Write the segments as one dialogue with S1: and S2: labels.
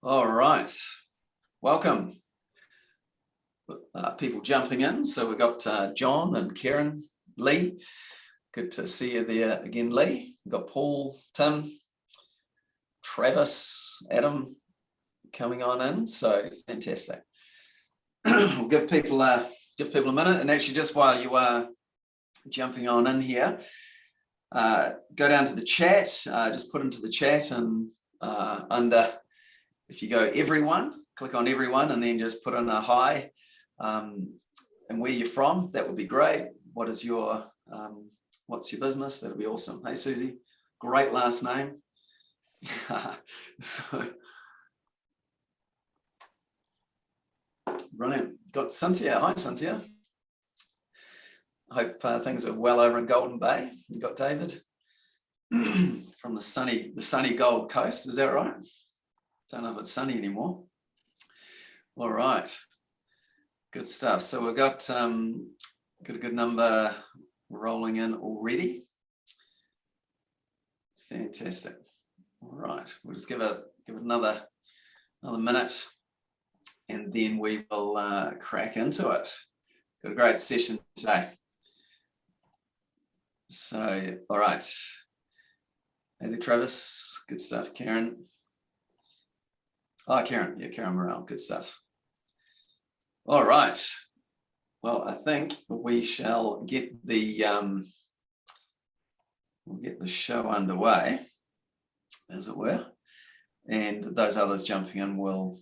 S1: All right, welcome. People jumping in. So we've got John and Karen, Lee. Good to see you there again, Lee. We've got Paul, Tim, Travis, Adam coming on in. So fantastic. We'll give people a minute. And actually, just while you are jumping on in here, go down to the chat. Just put into the chat and under. If you go everyone, click on everyone and then just put in a hi and where you're from, that would be great. What is your, what's your business? That'll be awesome. Hey, Susie, great last name. So, brilliant. Got Cynthia. Hi, Cynthia. I hope things are well over in Golden Bay. You got David from the sunny Gold Coast. Is that right? Don't know if it's sunny anymore. All right, good stuff. So we've got a good number rolling in already. Fantastic. All right, we'll just give it another minute, and then we will crack into it. Got a great session today. So, all right. Hey there, Travis. Good stuff, Karen. Oh, Karen, yeah, Karen Morrell, good stuff. All right. Well, I think we shall get the show underway, as it were, and those others jumping in will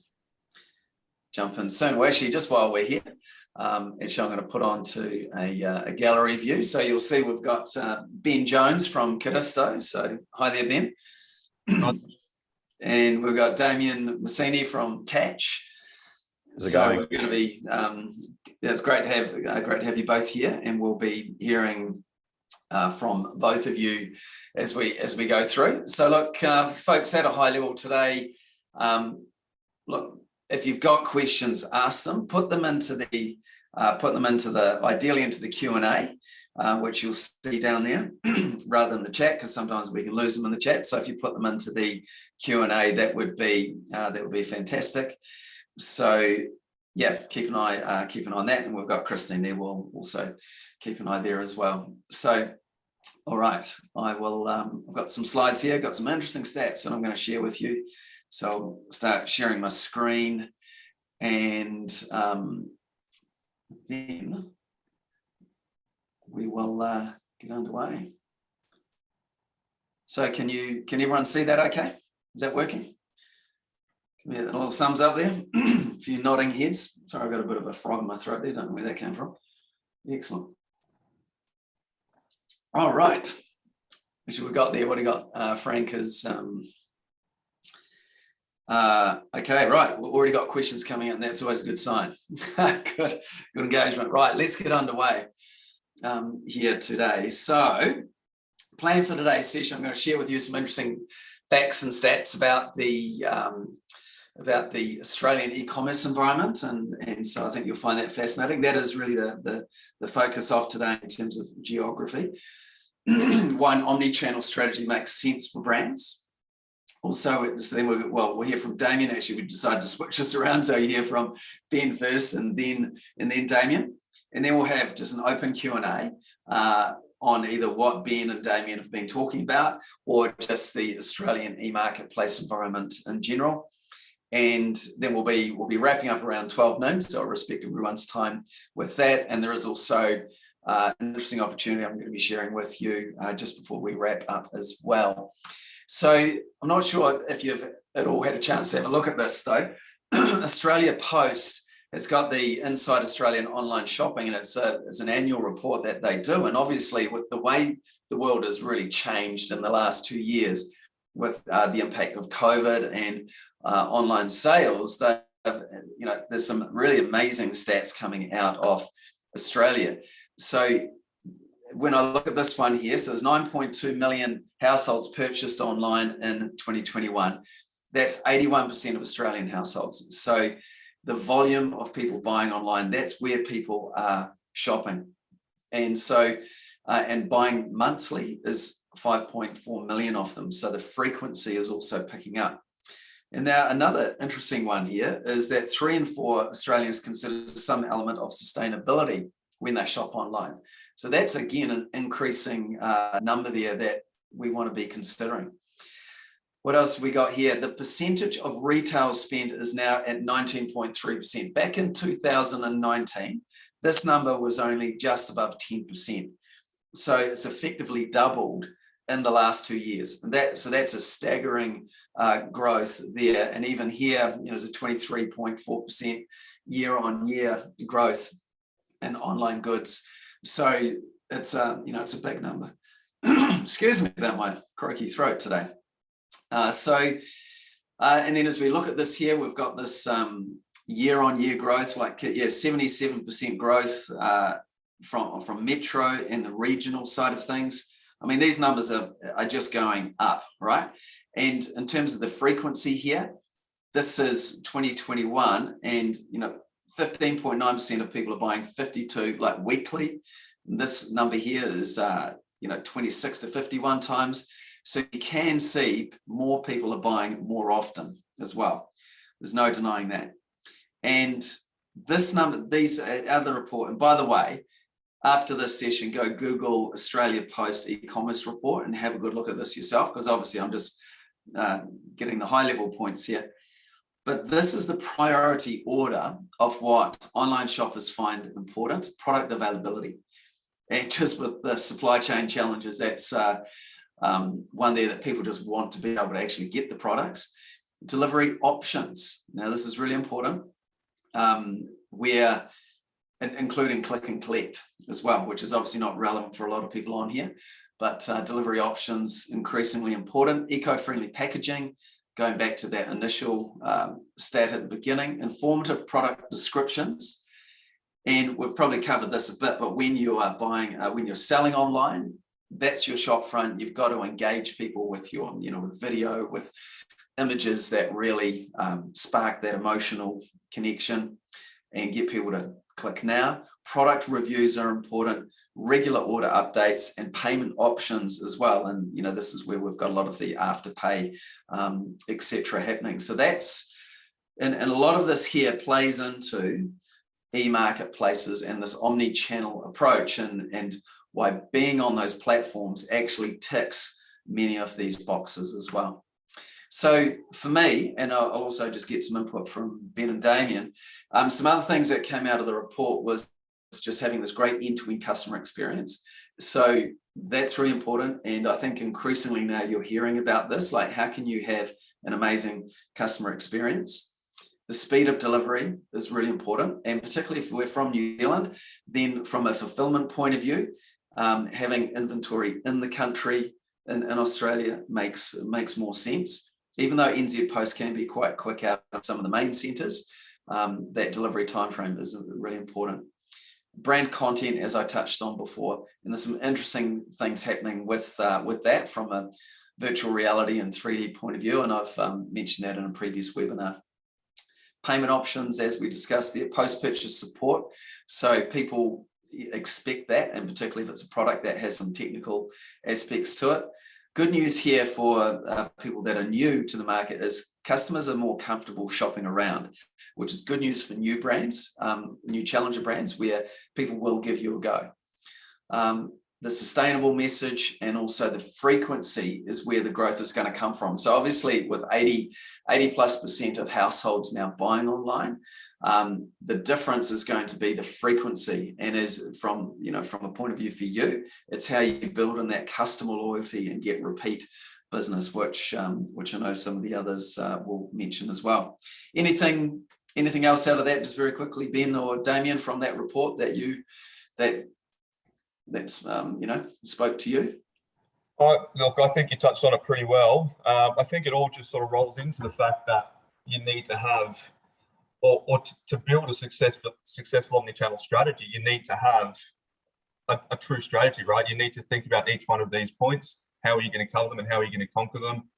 S1: jump in soon. Well, actually, just while we're here, actually, I'm going to put on to a gallery view. So you'll see we've got Ben Jones from Codisto. So hi there, Ben. And we've got Damien Massini from Catch. So we're going to be, it's great to have you both here, and we'll be hearing from both of you as we go through. So look, folks, at a high level today, look, if you've got questions, ask them, put them into the ideally into the Q&A, which you'll see down there rather than the chat, because sometimes we can lose them in the chat. So if you put them into the Q&A, that would be fantastic. So yeah, keep an eye on that, and we've got Christine there. We'll also keep an eye there as well. So all right, I will. I've got some slides here. Got some interesting stats that I'm going to share with you. So I'll start sharing my screen, and then we will get underway. So can everyone see that okay? Is that working? Give me a little thumbs up there. A few nodding heads. Sorry, I've got a bit of a frog in my throat there. Don't know where that came from. Excellent. All right. Actually, we got there. What do you got? Frank is... okay, right. We've already got questions coming in. That's always a good sign. Good engagement. Right, let's get underway here today. So, plan for today's session, I'm going to share with you some interesting facts and stats about the Australian e-commerce environment, and so I think you'll find that fascinating. That is really the focus of today in terms of geography. Why an omnichannel strategy makes sense for brands. Also, then we'll hear from Damien. Actually, we decided to switch this around, so you hear from Ben first, and then Damien, and then we'll have just an open Q&A on either what Ben and Damien have been talking about, or just the Australian e-marketplace environment in general. And then we'll be wrapping up around 12 noon, so I'll respect everyone's time with that. And there is also an interesting opportunity I'm going to be sharing with you just before we wrap up as well. So I'm not sure if you've at all had a chance to have a look at this, though. Australia Post has got the Inside Australian Online Shopping, and it's an annual report that they do. And obviously, with the way the world has really changed in the last 2 years, with the impact of COVID and online sales, there's some really amazing stats coming out of Australia. So when I look at this one here, so there's 9.2 million households purchased online in 2021. That's 81% of Australian households. So the volume of people buying online, that's where people are shopping. And so, and buying monthly is 5.4 million of them. So the frequency is also picking up. And now another interesting one here is that 3 in 4 Australians consider some element of sustainability when they shop online. So that's again an increasing number there that we want to be considering. What else have we got here? The percentage of retail spend is now at 19.3%. Back in 2019, this number was only just above 10%. So it's effectively doubled in the last 2 years. And so that's a staggering growth there. And even here, there's a 23.4% year-on-year growth in online goods. So it's it's a big number. Excuse me about my croaky throat today. And then as we look at this here, we've got this year-on-year growth, 77% growth from metro and the regional side of things. I mean, these numbers are just going up, right? And in terms of the frequency here, this is 2021, and 15.9% of people are buying 52 weekly. And this number here is 26 to 51 times. So you can see more people are buying more often as well. There's no denying that. And this number, these are the report. And by the way, after this session, go Google Australia Post e-commerce report and have a good look at this yourself, because obviously I'm just getting the high level points here. But this is the priority order of what online shoppers find important: product availability. And just with the supply chain challenges, that's one there that people just want to be able to actually get the products. Delivery options. Now, this is really important. Where including click and collect as well, which is obviously not relevant for a lot of people on here, but delivery options increasingly important. Eco-friendly packaging, going back to that initial stat at the beginning. Informative product descriptions, and we've probably covered this a bit, but when you are buying, when you're selling online, that's your shop front. You've got to engage people with your, with video, with images that really spark that emotional connection and get people to click now. Product reviews are important, regular order updates, and payment options as well. And this is where we've got a lot of the afterpay, etc. happening. So that's, and a lot of this here plays into e-marketplaces and this omni-channel approach, and why being on those platforms actually ticks many of these boxes as well. So for me, and I'll also just get some input from Ben and Damien, some other things that came out of the report was just having this great end-to-end customer experience. So that's really important. And I think increasingly now you're hearing about this, like how can you have an amazing customer experience? The speed of delivery is really important. And particularly if we're from New Zealand, then from a fulfillment point of view, having inventory in the country in Australia makes more sense. Even though NZ Post can be quite quick out of some of the main centres, that delivery timeframe is really important. Brand content, as I touched on before, and there's some interesting things happening with that from a virtual reality and 3D point of view, and I've mentioned that in a previous webinar. Payment options, as we discussed there, post-purchase support. So people expect that, and particularly if it's a product that has some technical aspects to it. Good news here for people that are new to the market is customers are more comfortable shopping around, which is good news for new brands, new challenger brands, where people will give you a go. The sustainable message and also the frequency is where the growth is going to come from. So obviously with 80+% of households now buying online, the difference is going to be the frequency, and is from a point of view for you, it's how you build in that customer loyalty and get repeat business, which I know some of the others will mention as well. Anything else out of that, just very quickly, Ben or Damien, from that report that spoke to you?
S2: Look, I think you touched on it pretty well. I think it all just sort of rolls into the fact that you need to have, or to build a successful omnichannel strategy, you need to have a true strategy, right? You need to think about each one of these points. How are you going to cover them and how are you going to conquer them?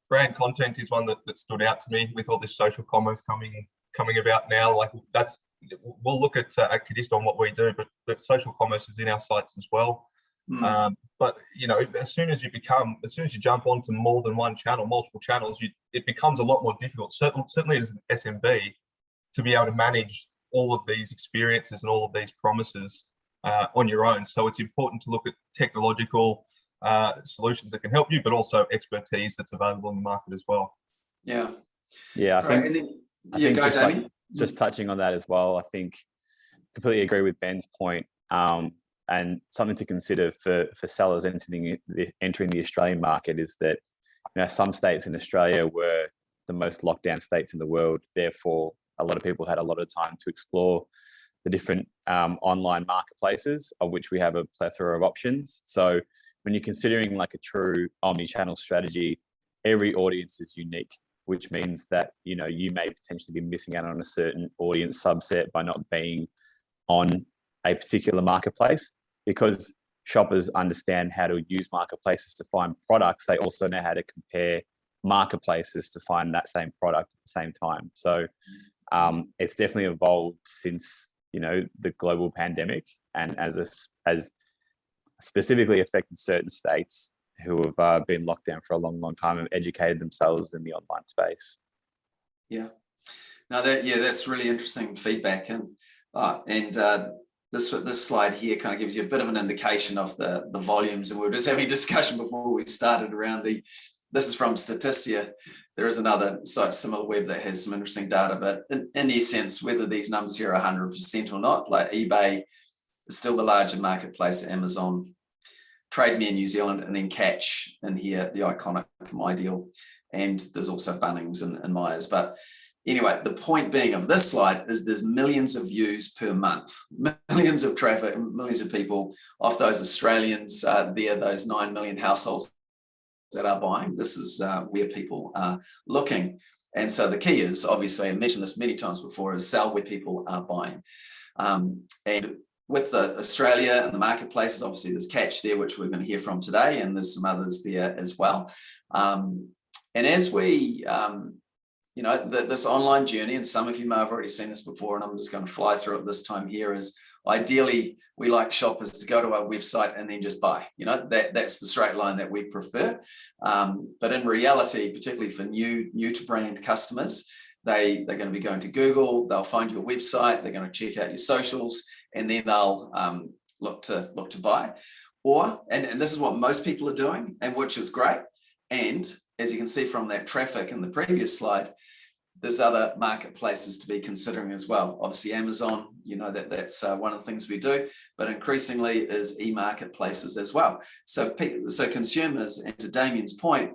S2: Brand content is one that stood out to me with all this social commerce coming about now. Like we'll look at Codisto on what we do, but social commerce is in our sites as well. But as soon as you jump onto more than one channel, multiple channels, it becomes a lot more difficult. Certainly as an SMB, to be able to manage all of these experiences and all of these promises on your own. So it's important to look at technological solutions that can help you, but also expertise that's available in the market as well.
S1: Yeah.
S3: I think just touching on that as well, I think completely agree with Ben's point. And something to consider for sellers entering the Australian market is that some states in Australia were the most locked down states in the world. Therefore, a lot of people had a lot of time to explore the different online marketplaces, of which we have a plethora of options. So when you're considering like a true omni-channel strategy, every audience is unique, which means that you may potentially be missing out on a certain audience subset by not being on a particular marketplace. Because shoppers understand how to use marketplaces to find products, they also know how to compare marketplaces to find that same product at the same time. So it's definitely evolved since the global pandemic, and as specifically affected certain states who have been locked down for a long time and educated themselves in the online space.
S1: Yeah, no, that's really interesting feedback, and this slide here kind of gives you a bit of an indication of the volumes, and we were just having a discussion before we started around this is from Statista. There is another similar web that has some interesting data, but in essence, whether these numbers here are 100% or not, like eBay is still the larger marketplace, Amazon, Trade Me in New Zealand, and then Catch in here, the iconic MyDeal, and there's also Bunnings and Myers. But anyway, the point being of this slide is there's millions of views per month, millions of traffic, millions of people. Of those Australians, those 9 million households that are buying. This is where people are looking. And so the key is, obviously, I mentioned this many times before, is sell where people are buying. And with the Australia and the marketplaces, obviously there's Catch there, which we're going to hear from today, and there's some others there as well. And as we this online journey, and some of you may have already seen this before, and I'm just going to fly through it this time here, is ideally we like shoppers to go to our website and then just buy. That's the straight line that we prefer. But in reality, particularly for new to brand customers, they're going to be going to Google, they'll find your website, they're going to check out your socials, and then they'll look to buy. And this is what most people are doing, and which is great. And as you can see from that traffic in the previous slide, there's other marketplaces to be considering as well. Obviously, Amazon, that's one of the things we do, but increasingly is e-marketplaces as well. So consumers, and to Damien's point,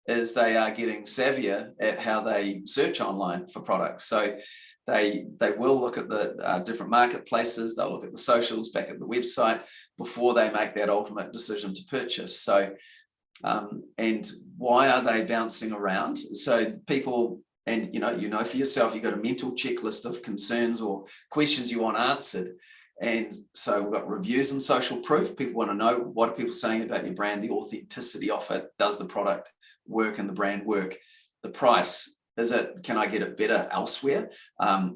S1: is they are getting savvier at how they search online for products. So they will look at the different marketplaces, they'll look at the socials back at the website before they make that ultimate decision to purchase. So and why are they bouncing around? So people, and for yourself, you've got a mental checklist of concerns or questions you want answered. And so we've got reviews and social proof. People want to know, what are people saying about your brand, the authenticity of it, does the product work and the brand work? The price, can I get it better elsewhere?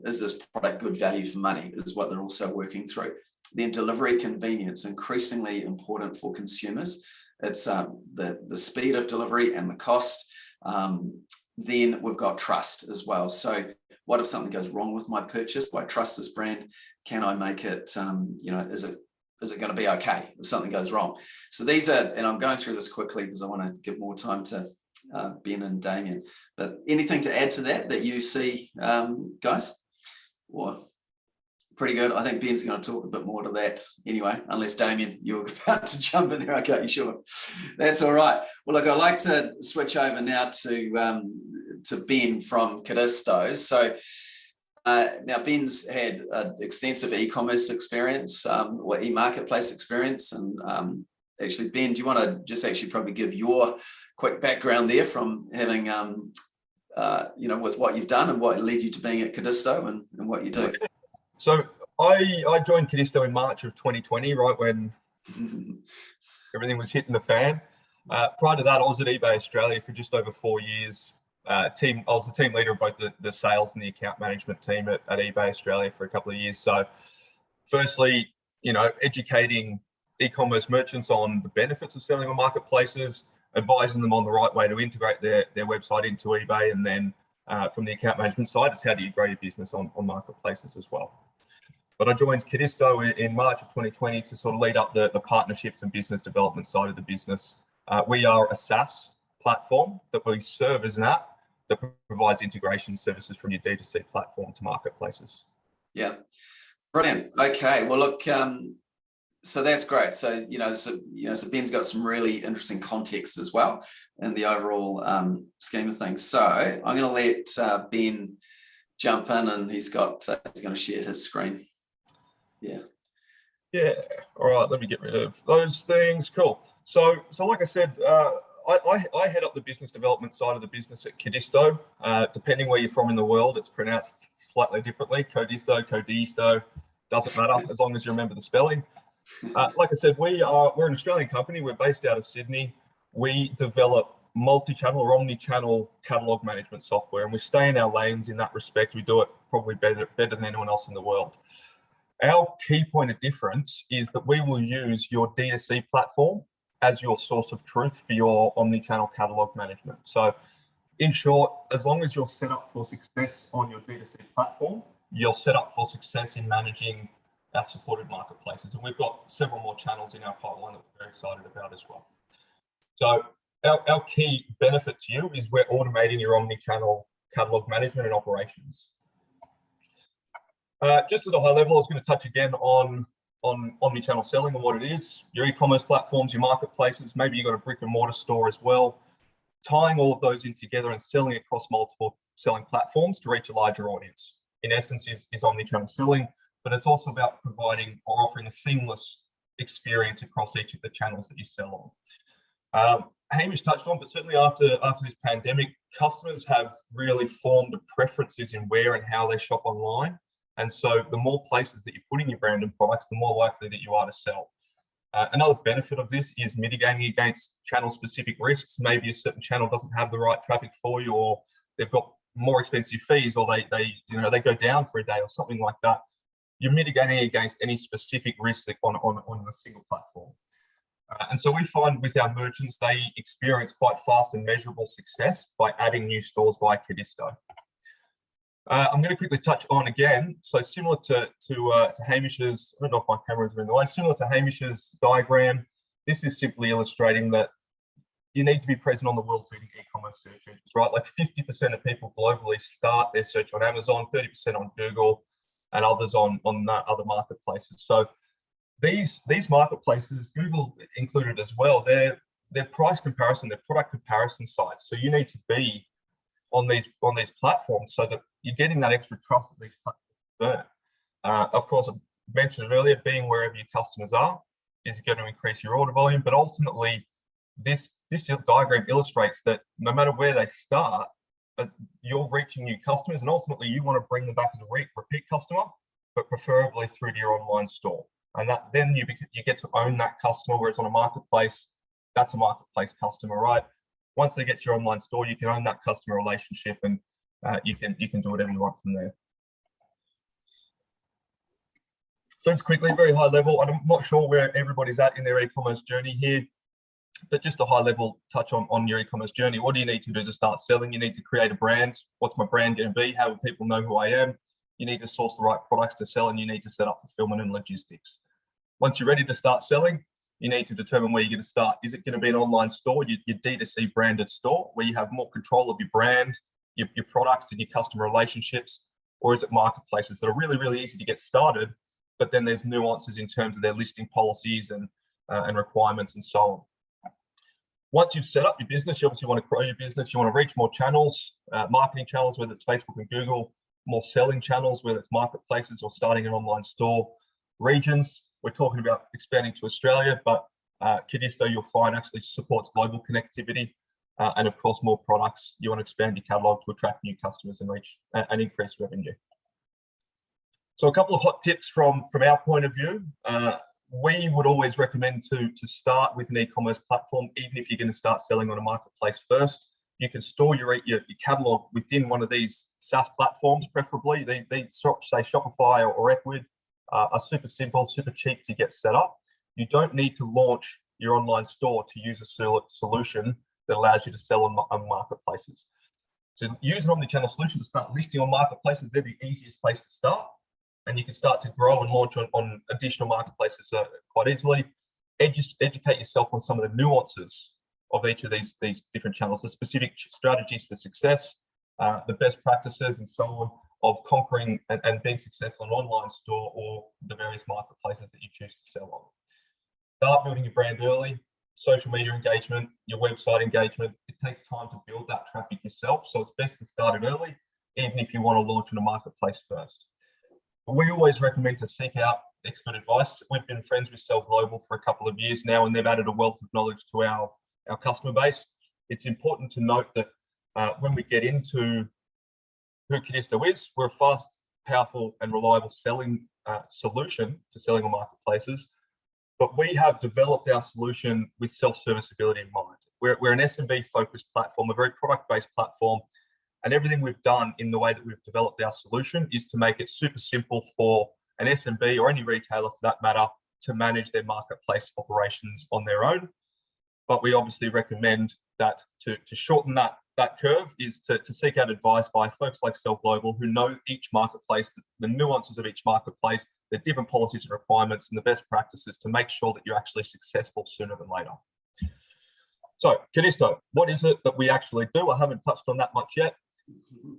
S1: Is this product good value for money, is what they're also working through. Then delivery convenience, increasingly important for consumers. It's the speed of delivery and the cost. Then we've got trust as well. So what if something goes wrong with my purchase? Do I trust this brand? Can I make it, is it going to be okay if something goes wrong? So these are, and I'm going through this quickly because I want to give more time to Ben and Damien. But anything to add to that you see, guys? Or pretty good. I think Ben's going to talk a bit more to that anyway, unless Damien, you're about to jump in there. Okay, sure. That's all right. Well, look, I'd like to switch over now to Ben from Codisto. So now Ben's had extensive e-commerce experience, or e-marketplace experience. And actually, Ben, do you want to just actually probably give your quick background there from having, with what you've done and what led you to being at Codisto and what you do?
S2: So I joined Codisto in March of 2020, right when everything was hitting the fan. Prior to that, I was at eBay Australia for just over 4 years. I was the team leader of both the sales and the account management team at eBay Australia for a couple of years. So firstly, educating e-commerce merchants on the benefits of selling on marketplaces, advising them on the right way to integrate their website into eBay, and then from the account management side, it's how do you grow your business on marketplaces as well. But I joined Codisto in March of 2020 to sort of lead up the partnerships and business development side of the business. We are a SaaS platform that we serve as an app that provides integration services from your D2C platform to marketplaces.
S1: Yeah, brilliant. Okay, well, look, so that's great. So, so Ben's got some really interesting context as well in the overall scheme of things. So I'm going to let Ben jump in, and he's going to share his screen.
S2: Yeah. All right. Let me get rid of those things. Cool. So like I said, I head up the business development side of the business at Codisto. Depending where you're from in the world, it's pronounced slightly differently. Codisto, doesn't matter as long as you remember the spelling. Like I said, we're an Australian company. We're based out of Sydney. We develop multi-channel or omni-channel catalog management software, and we stay in our lanes in that respect. We do it probably better than anyone else in the world. Our key point of difference is that we will use your D2C platform as your source of truth for your omni-channel catalog management. So in short, as long as you're set up for success on your D2C platform, you're set up for success in managing our supported marketplaces. And we've got several more channels in our pipeline that we're very excited about as well. So our key benefit to you is we're automating your omni-channel catalog management and operations. Just at a high level, I was going to touch again on omni-channel selling and what it is, your e-commerce platforms, your marketplaces, maybe you've got a brick and mortar store as well, tying all of those in together and selling across multiple selling platforms to reach a larger audience. In essence, is omni-channel selling, but it's also about providing or offering a seamless experience across each of the channels that you sell on. Hamish touched on, but certainly after this pandemic, customers have really formed preferences in where and how they shop online. And so the more places that you put in your brand and products, the more likely that you are to sell. Another benefit of this is mitigating against channel-specific risks. Maybe a certain channel doesn't have the right traffic for you, or they've got more expensive fees, or they go down for a day or something like that. You're mitigating against any specific risks on a single platform. And so we find with our merchants, they experience quite fast and measurable success by adding new stores via Codisto. I'm going to quickly touch on again. So similar to Hamish's, I don't know if my camera's in the way, similar to Hamish's diagram, this is simply illustrating that you need to be present on the world's leading e-commerce search engines, right? Like 50% of people globally start their search on Amazon, 30% on Google, and others on other marketplaces. So these marketplaces, Google included as well, they're price comparison, they're product comparison sites. So you need to be on these platforms so that you're getting that extra trust that these platforms earn. Of course, I mentioned it earlier, being wherever your customers are is going to increase your order volume, but ultimately this diagram illustrates that no matter where they start, you're reaching new customers, and ultimately you want to bring them back as a repeat customer, but preferably through to your online store. And that then you get to own that customer, whereas on a marketplace, that's a marketplace customer, right? Once they get to your online store, you can own that customer relationship, and you can do whatever you want from there. So it's quickly, very high level. I'm not sure where everybody's at in their e-commerce journey here, but just a high level touch on your e-commerce journey. What do you need to do to start selling? You need to create a brand. What's my brand going to be? How will people know who I am? You need to source the right products to sell, and you need to set up fulfillment and logistics. Once you're ready to start selling, you need to determine where you're going to start. Is it going to be an online store, your D2C branded store, where you have more control of your brand, your products and your customer relationships? Or is it marketplaces that are really, really easy to get started, but then there's nuances in terms of their listing policies and requirements and so on? Once you've set up your business, you obviously want to grow your business. You want to reach more channels, marketing channels, whether it's Facebook and Google, more selling channels, whether it's marketplaces or starting an online store. Regions, we're talking about expanding to Australia, but Codisto, you'll find, actually supports global connectivity. And of course, more products. You want to expand your catalog to attract new customers and reach and increase revenue. So a couple of hot tips from our point of view. We would always recommend to start with an e-commerce platform, even if you're going to start selling on a marketplace first. You can store your catalog within one of these SaaS platforms, preferably. They say Shopify or Ecwid are super simple, super cheap to get set up. You don't need to launch your online store to use a solution that allows you to sell on marketplaces. So use an omnichannel solution to start listing on marketplaces. They're the easiest place to start. And you can start to grow and launch on additional marketplaces quite easily. Educate yourself on some of the nuances of each of these different channels, the specific strategies for success, the best practices and so on of conquering and being successful in an online store or the various marketplaces that you choose to sell on. Start building your brand early, social media engagement, your website engagement. It takes time to build that traffic yourself. So it's best to start it early, even if you want to launch in a marketplace first. But we always recommend to seek out expert advice. We've been friends with Sell Global for a couple of years now, and they've added a wealth of knowledge to our customer base. It's important to note that when we get into who Codisto is, we're a fast, powerful, and reliable selling solution for selling on marketplaces. But we have developed our solution with self-serviceability in mind. We're an SMB-focused platform, a very product-based platform, and everything we've done in the way that we've developed our solution is to make it super simple for an SMB or any retailer for that matter to manage their marketplace operations on their own. But we obviously recommend that to shorten that curve is to seek out advice by folks like Sell Global who know each marketplace, the nuances of each marketplace, the different policies and requirements and the best practices to make sure that you're actually successful sooner than later. So Codisto, what is it that we actually do? I haven't touched on that much yet.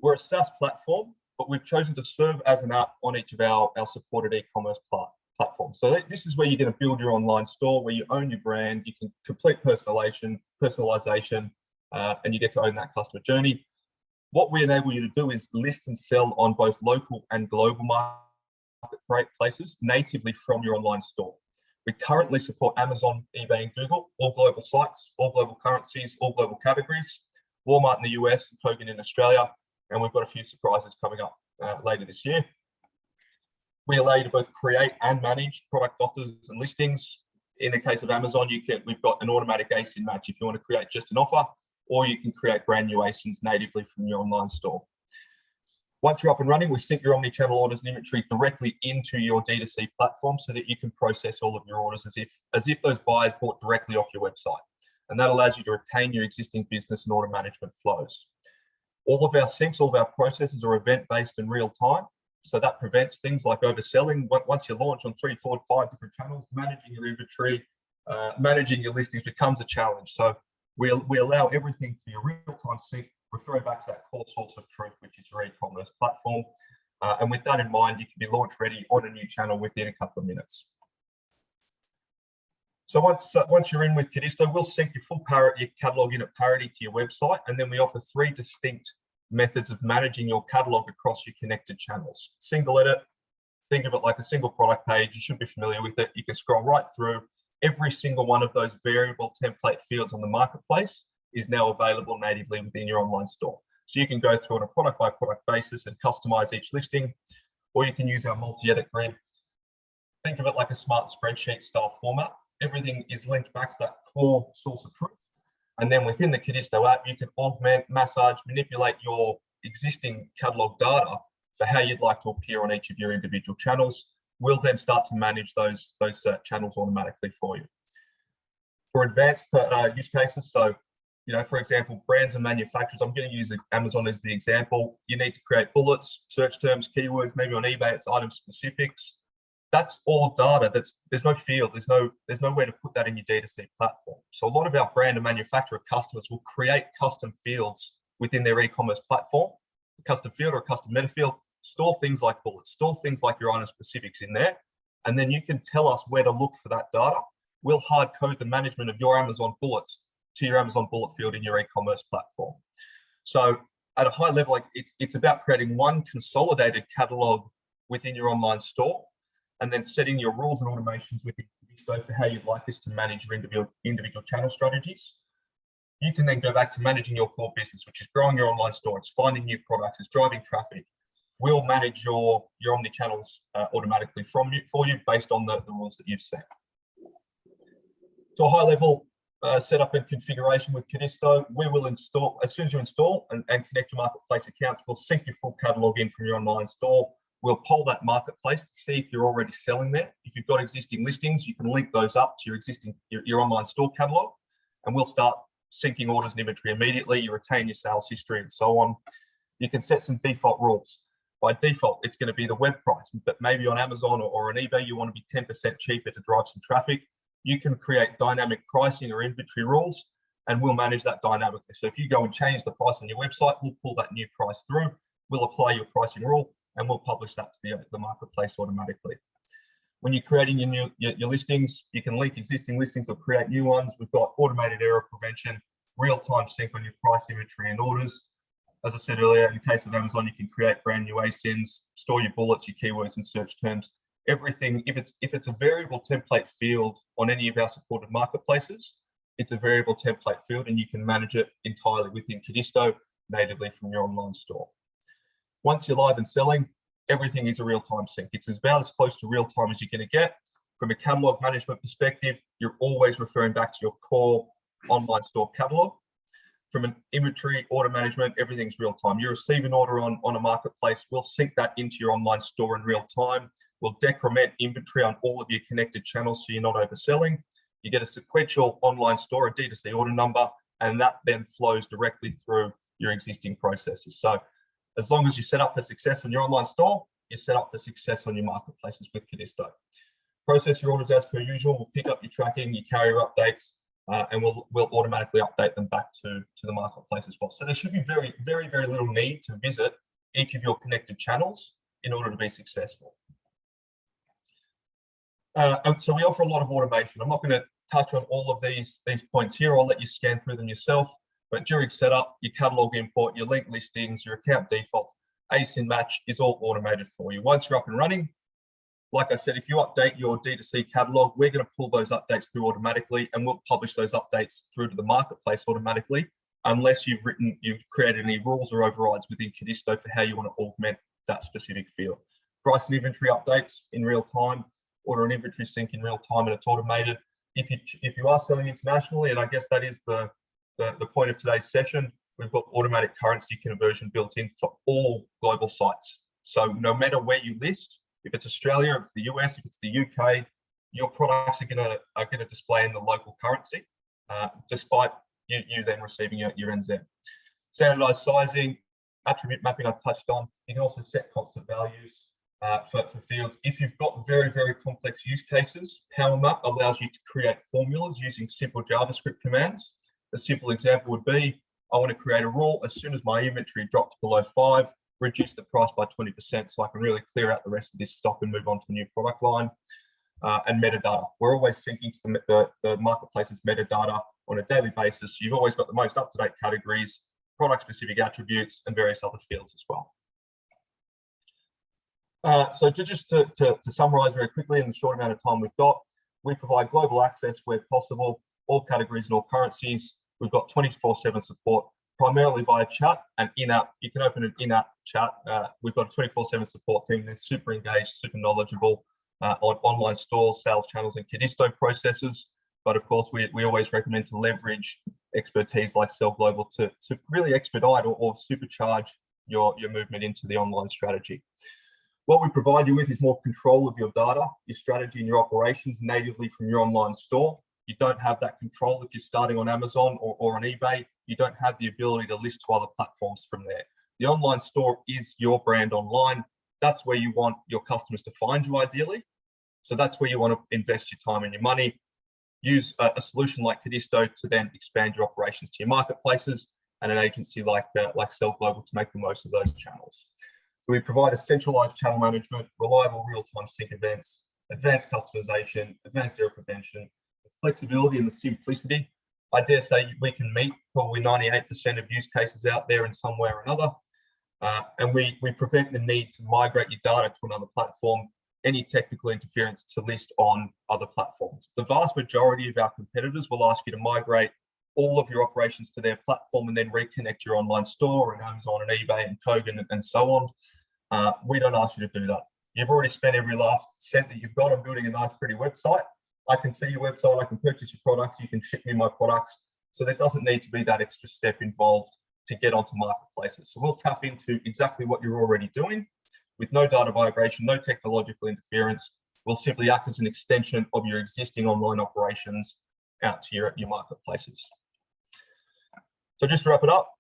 S2: We're a SaaS platform, but we've chosen to serve as an app on each of our supported e-commerce platforms. So this is where you're going to build your online store, where you own your brand, you can complete personalization, and you get to own that customer journey. What we enable you to do is list and sell on both local and global marketplaces natively from your online store. We currently support Amazon, eBay, and Google, all global sites, all global currencies, all global categories, Walmart in the US, and Kogan in Australia, and we've got a few surprises coming up later this year. We allow you to both create and manage product offers and listings. In the case of Amazon, we've got an automatic ASIN match if you want to create just an offer, or you can create brand new ASINs natively from your online store. Once you're up and running, we sync your omnichannel orders and inventory directly into your D2C platform so that you can process all of your orders as if those buyers bought directly off your website. And that allows you to retain your existing business and order management flows. All of our syncs, all of our processes are event-based and real time. So that prevents things like overselling. Once you launch on 3, 4, 5 different channels, managing your inventory, managing your listings becomes a challenge. So we allow everything to your real-time sync, referring back to that core source of truth, which is your e-commerce platform. And with that in mind, you can be launch ready on a new channel within a couple of minutes. So once you're in with Codisto, we'll sync your full your catalog in at parity to your website, and then we offer 3 distinct methods of managing your catalog across your connected channels. Single edit, think of it like a single product page. You should be familiar with it. You can scroll right through. Every single one of those variable template fields on the marketplace is now available natively within your online store. So you can go through on a product by product basis and customize each listing, or you can use our multi-edit grid. Think of it like a smart spreadsheet style format. Everything is linked back to that core source of truth. And then within the Codisto app, you can augment, massage, manipulate your existing catalog data for how you'd like to appear on each of your individual channels. We'll then start to manage those channels automatically for you. For advanced use cases, so for example, brands and manufacturers, I'm going to use Amazon as the example. You need to create bullets, search terms, keywords, maybe on eBay, it's item specifics. That's all data. There's no field. There's nowhere to put that in your D2C platform. So a lot of our brand and manufacturer customers will create custom fields within their e-commerce platform, a custom field or a custom meta field, store things like bullets, store things like your item specifics in there, and then you can tell us where to look for that data. We'll hard code the management of your Amazon bullets to your Amazon bullet field in your e-commerce platform. So at a high level, it's about creating one consolidated catalog within your online store, and then setting your rules and automations within Codisto for how you'd like us to manage your individual channel strategies. You can then go back to managing your core business, which is growing your online store, it's finding new products, it's driving traffic. We'll manage your omni-channels automatically for you based on the rules that you've set. So a high level setup and configuration with Codisto, we will install, as soon as you install and connect your marketplace accounts, we'll sync your full catalog in from your online store. We'll poll that marketplace to see if you're already selling there. If you've got existing listings, you can link those up to your online store catalog, and we'll start syncing orders and inventory immediately. You retain your sales history and so on. You can set some default rules. By default, it's going to be the web price, but maybe on Amazon or on eBay, you want to be 10% cheaper to drive some traffic. You can create dynamic pricing or inventory rules, and we'll manage that dynamically. So if you go and change the price on your website, we'll pull that new price through. We'll apply your pricing rule, and we'll publish that to the marketplace automatically. When you're creating your listings, you can link existing listings or create new ones. We've got automated error prevention, real-time sync on your price, inventory, and orders. As I said earlier, in case of Amazon, you can create brand new ASINs, store your bullets, your keywords, and search terms. Everything, if it's a variable template field on any of our supported marketplaces, it's a variable template field, and you can manage it entirely within Codisto natively from your online store. Once you're live and selling, everything is a real-time sync. It's about as close to real-time as you're going to get. From a catalog management perspective, you're always referring back to your core online store catalog. From an inventory order management, everything's real-time. You receive an order on a marketplace, we'll sync that into your online store in real time. We'll decrement inventory on all of your connected channels so you're not overselling. You get a sequential online store, a D2C order number, and that then flows directly through your existing processes. So as long as you set up for success on your online store, you're set up for success on your marketplaces with Codisto. Process your orders as per usual. We'll pick up your tracking, your carrier updates, and we'll automatically update them back to the marketplace as well. So there should be very, very, very little need to visit each of your connected channels in order to be successful. And so we offer a lot of automation. I'm not going to touch on all of these points here. I'll let you scan through them yourself. But during setup, your catalog import, your link listings, your account default, ASIN match is all automated for you. Once you're up and running, like I said, if you update your D2C catalog, we're going to pull those updates through automatically, and we'll publish those updates through to the marketplace automatically, unless you've created any rules or overrides within Codisto for how you want to augment that specific field. Price and inventory updates in real time, order and inventory sync in real time, and it's automated. If you are selling internationally, and I guess that is the point of today's session, we've got automatic currency conversion built in for all global sites. So no matter where you list, if it's Australia, if it's the US, if it's the UK, your products are gonna display in the local currency, despite you then receiving your NZ. Standardized sizing, attribute mapping I touched on. You can also set constant values for fields. If you've got very, very complex use cases, PowerMap allows you to create formulas using simple JavaScript commands. A simple example would be, I want to create a rule as soon as my inventory drops below 5, reduce the price by 20% so I can really clear out the rest of this stock and move on to a new product line. And metadata. We're always syncing to the marketplace's metadata on a daily basis. You've always got the most up-to-date categories, product-specific attributes, and various other fields as well. So just to summarize very quickly in the short amount of time we've got, we provide global access where possible, all categories and all currencies. We've got 24/7 support, primarily via chat and in-app. You can open an in-app chat. We've got a 24/7 support team. They're super engaged, super knowledgeable on online stores, sales channels, and Codisto processes. But of course, we always recommend to leverage expertise like Sell Global to really expedite or supercharge your movement into the online strategy. What we provide you with is more control of your data, your strategy, and your operations natively from your online store. You don't have that control if you're starting on Amazon or on eBay. You don't have the ability to list to other platforms from there. The online store is your brand online. That's where you want your customers to find you ideally. So that's where you want to invest your time and your money. Use a solution like Codisto to then expand your operations to your marketplaces, and an agency like Sell Global to make the most of those channels. So we provide a centralized channel management, reliable real-time sync events, advanced customization, advanced error prevention, flexibility and the simplicity. I dare say we can meet probably 98% of use cases out there in some way or another. And we prevent the need to migrate your data to another platform, any technical interference to list on other platforms. The vast majority of our competitors will ask you to migrate all of your operations to their platform and then reconnect your online store and Amazon and eBay and Kogan and so on. We don't ask you to do that. You've already spent every last cent that you've got on building a nice, pretty website. I can see your website, I can purchase your products, you can ship me my products. So there doesn't need to be that extra step involved to get onto marketplaces. So we'll tap into exactly what you're already doing. with no data migration, no technological interference. Will simply act as an extension of your existing online operations out to your marketplaces. So just to wrap it up,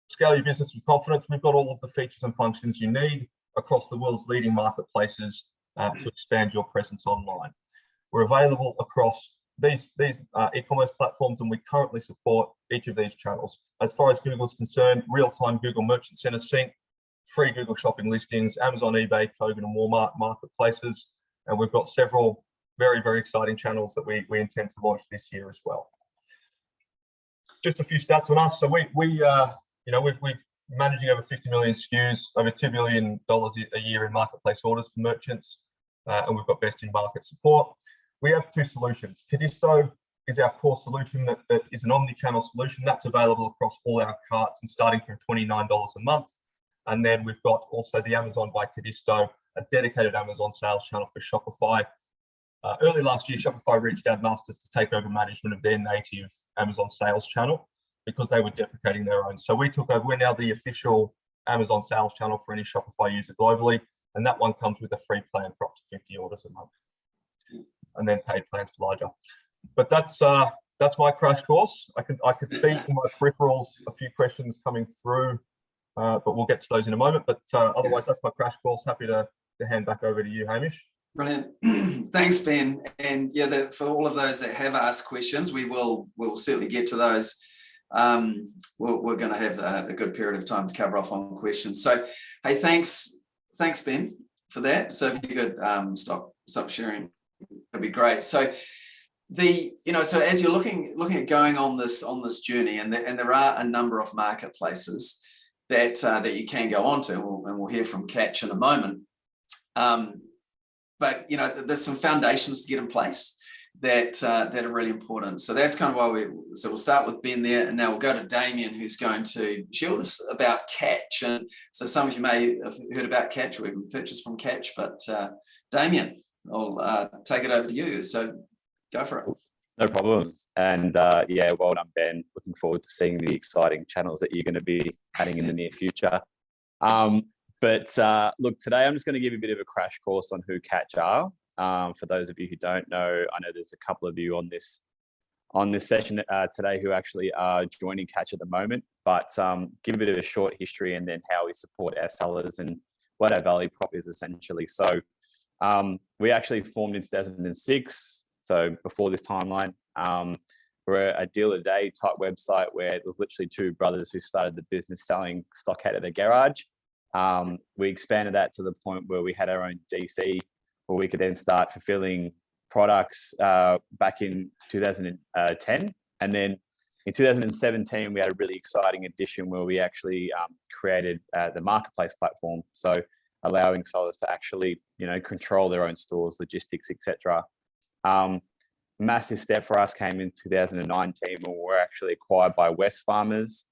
S2: scale your business with confidence. We've got all of the features and functions you need across the world's leading marketplaces to expand your presence online. We're available across these e-commerce platforms, and we currently support each of these channels. As far as Google is concerned, real-time Google Merchant Center sync, free Google Shopping listings, Amazon, eBay, Kogan, and Walmart marketplaces, and we've got several very, very exciting channels that we intend to launch this year as well. Just a few stats on us. So we're managing over 50 million SKUs, over $2 billion a year in marketplace orders for merchants, and we've got best in market support. We have two solutions. Codisto is our core solution that is an omni-channel solution that's available across all our carts and starting from $29 a month. And then we've got also the Amazon by Codisto, a dedicated Amazon sales channel for Shopify. Early last year, Shopify reached out and asked us to take over management of their native Amazon sales channel because they were deprecating their own. So we took over. We're now the official Amazon sales channel for any Shopify user globally, and that one comes with a free plan for up to 50 orders a month, and then paid plans for larger. But that's my crash course. I could see in my peripherals a few questions coming through, but we'll get to those in a moment. But otherwise, that's my crash course. Happy to hand back over to you, Hamish.
S1: Brilliant. Thanks, Ben. And yeah, for all of those that have asked questions, we'll certainly get to those. We're going to have a good period of time to cover off on questions. So, hey, thanks, Ben, for that. So if you could stop sharing, that'd be great. So so as you're looking at going on this journey, and there are a number of marketplaces that you can go onto, and we'll hear from Catch in a moment. But there's some foundations to get in place that are really important. So that's kind of why we'll start with Ben there, and now we'll go to Damien, who's going to share with us about Catch. And so some of you may have heard about Catch, or even purchased from Catch, but Damien, I'll take it over to you. So go for it.
S3: No problems. And yeah, well done, Ben. Looking forward to seeing the exciting channels that you're going to be adding in the near future. But look, today I'm just going to give you a bit of a crash course on who Catch are. For those of you who don't know, I know there's a couple of you on this session today who actually are joining Catch at the moment, but give a bit of a short history and then how we support our sellers and what our value prop is essentially. So we actually formed in 2006, so before this timeline. We're a deal a day type website where it was literally two brothers who started the business selling stock out of their garage. We expanded that to the point where we had our own DC, where we could then start fulfilling products back in 2010. And then in 2017, we had a really exciting addition where we actually created the marketplace platform. So allowing sellers to actually, control their own stores, logistics, etc. Massive step for us came in 2019 when we were actually acquired by Wesfarmers.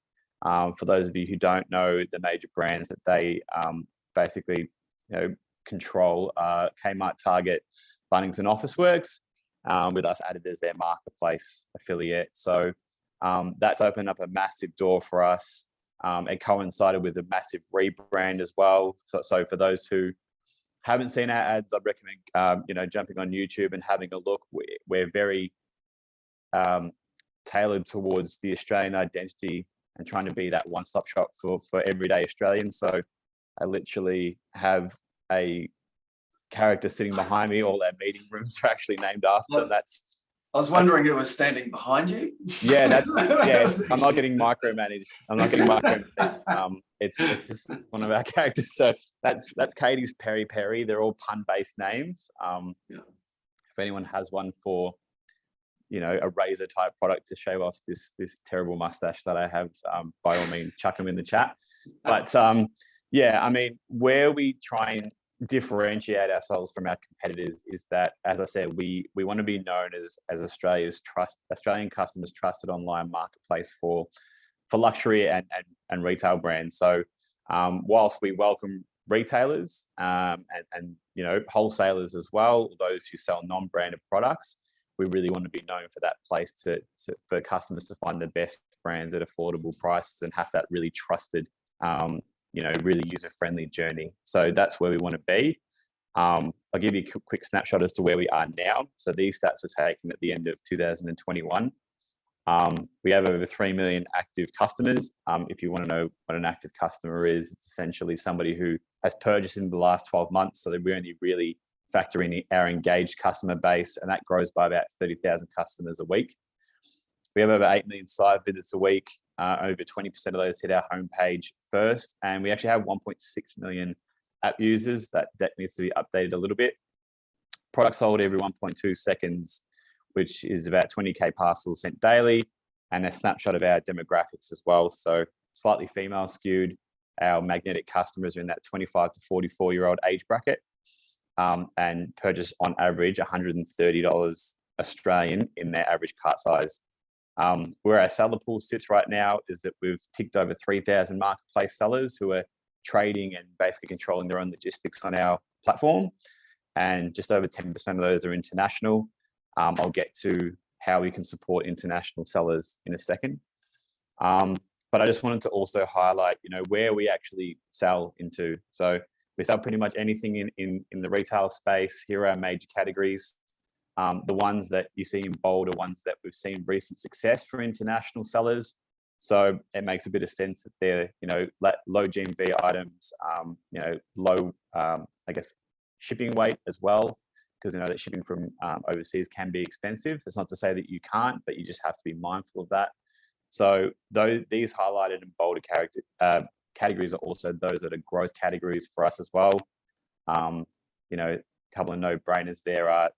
S3: For those of you who don't know the major brands that they basically, control, Kmart, Target, Bunnings, and Officeworks, with us added as their marketplace affiliate. So that's opened up a massive door for us. It coincided with a massive rebrand as well. So for those who haven't seen our ads, I'd recommend jumping on YouTube and having a look. We're very tailored towards the Australian identity and trying to be that one-stop shop for everyday Australians. So I literally have a character sitting behind me. All our meeting rooms are actually named after them.
S1: I was wondering who was standing behind you.
S3: Yeah, I'm not getting micromanaged. It's just one of our characters. So that's Katie's Peri Peri. They're all pun-based names. If anyone has one for, a razor type product to shave off this terrible mustache that I have, by all means, chuck them in the chat. But where we try and differentiate ourselves from our competitors is that, as I said, we want to be known as Australian customers' trusted online marketplace for luxury and retail brands. So whilst we welcome retailers and wholesalers as well, those who sell non-branded products, we really want to be known for that place for customers to find the best brands at affordable prices and have that really trusted really user-friendly journey. So that's where we want to be. I'll give you a quick snapshot as to where we are now. So these stats were taken at the end of 2021. We have over 3 million active customers. If you want to know what an active customer is, it's essentially somebody who has purchased in the last 12 months. So that we only really factor in our engaged customer base, and that grows by about 30,000 customers a week. We have over 8 million site visits a week. Over 20% of those hit our homepage first. And we actually have 1.6 million app users. That needs to be updated a little bit. Product sold every 1.2 seconds, which is about 20K parcels sent daily, and a snapshot of our demographics as well. So slightly female skewed. Our magnetic customers are in that 25 to 44-year-old age bracket, and purchase on average $130 Australian in their average cart size. Where our seller pool sits right now is that we've ticked over 3,000 marketplace sellers who are trading and basically controlling their own logistics on our platform, and just over 10% of those are international. I'll get to how we can support international sellers in a second. But I just wanted to also highlight, where we actually sell into. So we sell pretty much anything in the retail space. Here are our major categories. The ones that you see in bold are ones that we've seen recent success for international sellers. So it makes a bit of sense that they're, low GMV items, low, shipping weight as well, because that shipping from overseas can be expensive. It's not to say that you can't, but you just have to be mindful of that. So these highlighted and bolder categories are also those that are growth categories for us as well. A couple of no-brainers there are,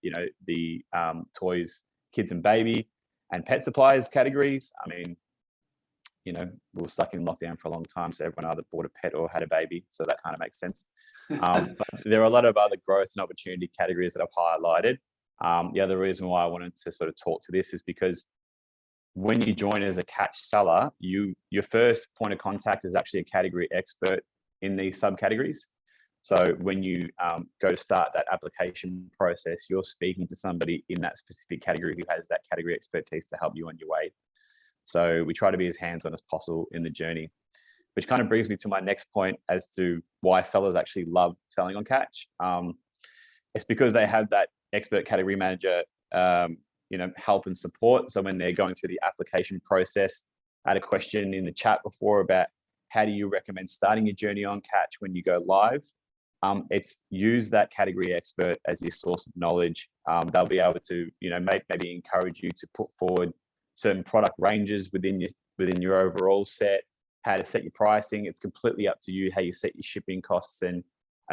S3: the toys, kids and baby, and pet supplies categories. I mean, we were stuck in lockdown for a long time, so everyone either bought a pet or had a baby, so that kind of makes sense. But there are a lot of other growth and opportunity categories that I've highlighted. The other reason why I wanted to sort of talk to this is because when you join as a Catch seller, your first point of contact is actually a category expert in these subcategories. So when you go to start that application process, you're speaking to somebody in that specific category who has that category expertise to help you on your way. So we try to be as hands-on as possible in the journey, which kind of brings me to my next point as to why sellers actually love selling on Catch. It's because they have that expert category manager, help and support. So when they're going through the application process, I had a question in the chat before about how do you recommend starting your journey on Catch when you go live? It's use that category expert as your source of knowledge. They'll be able to, maybe encourage you to put forward certain product ranges within your overall set, how to set your pricing. It's completely up to you how you set your shipping costs and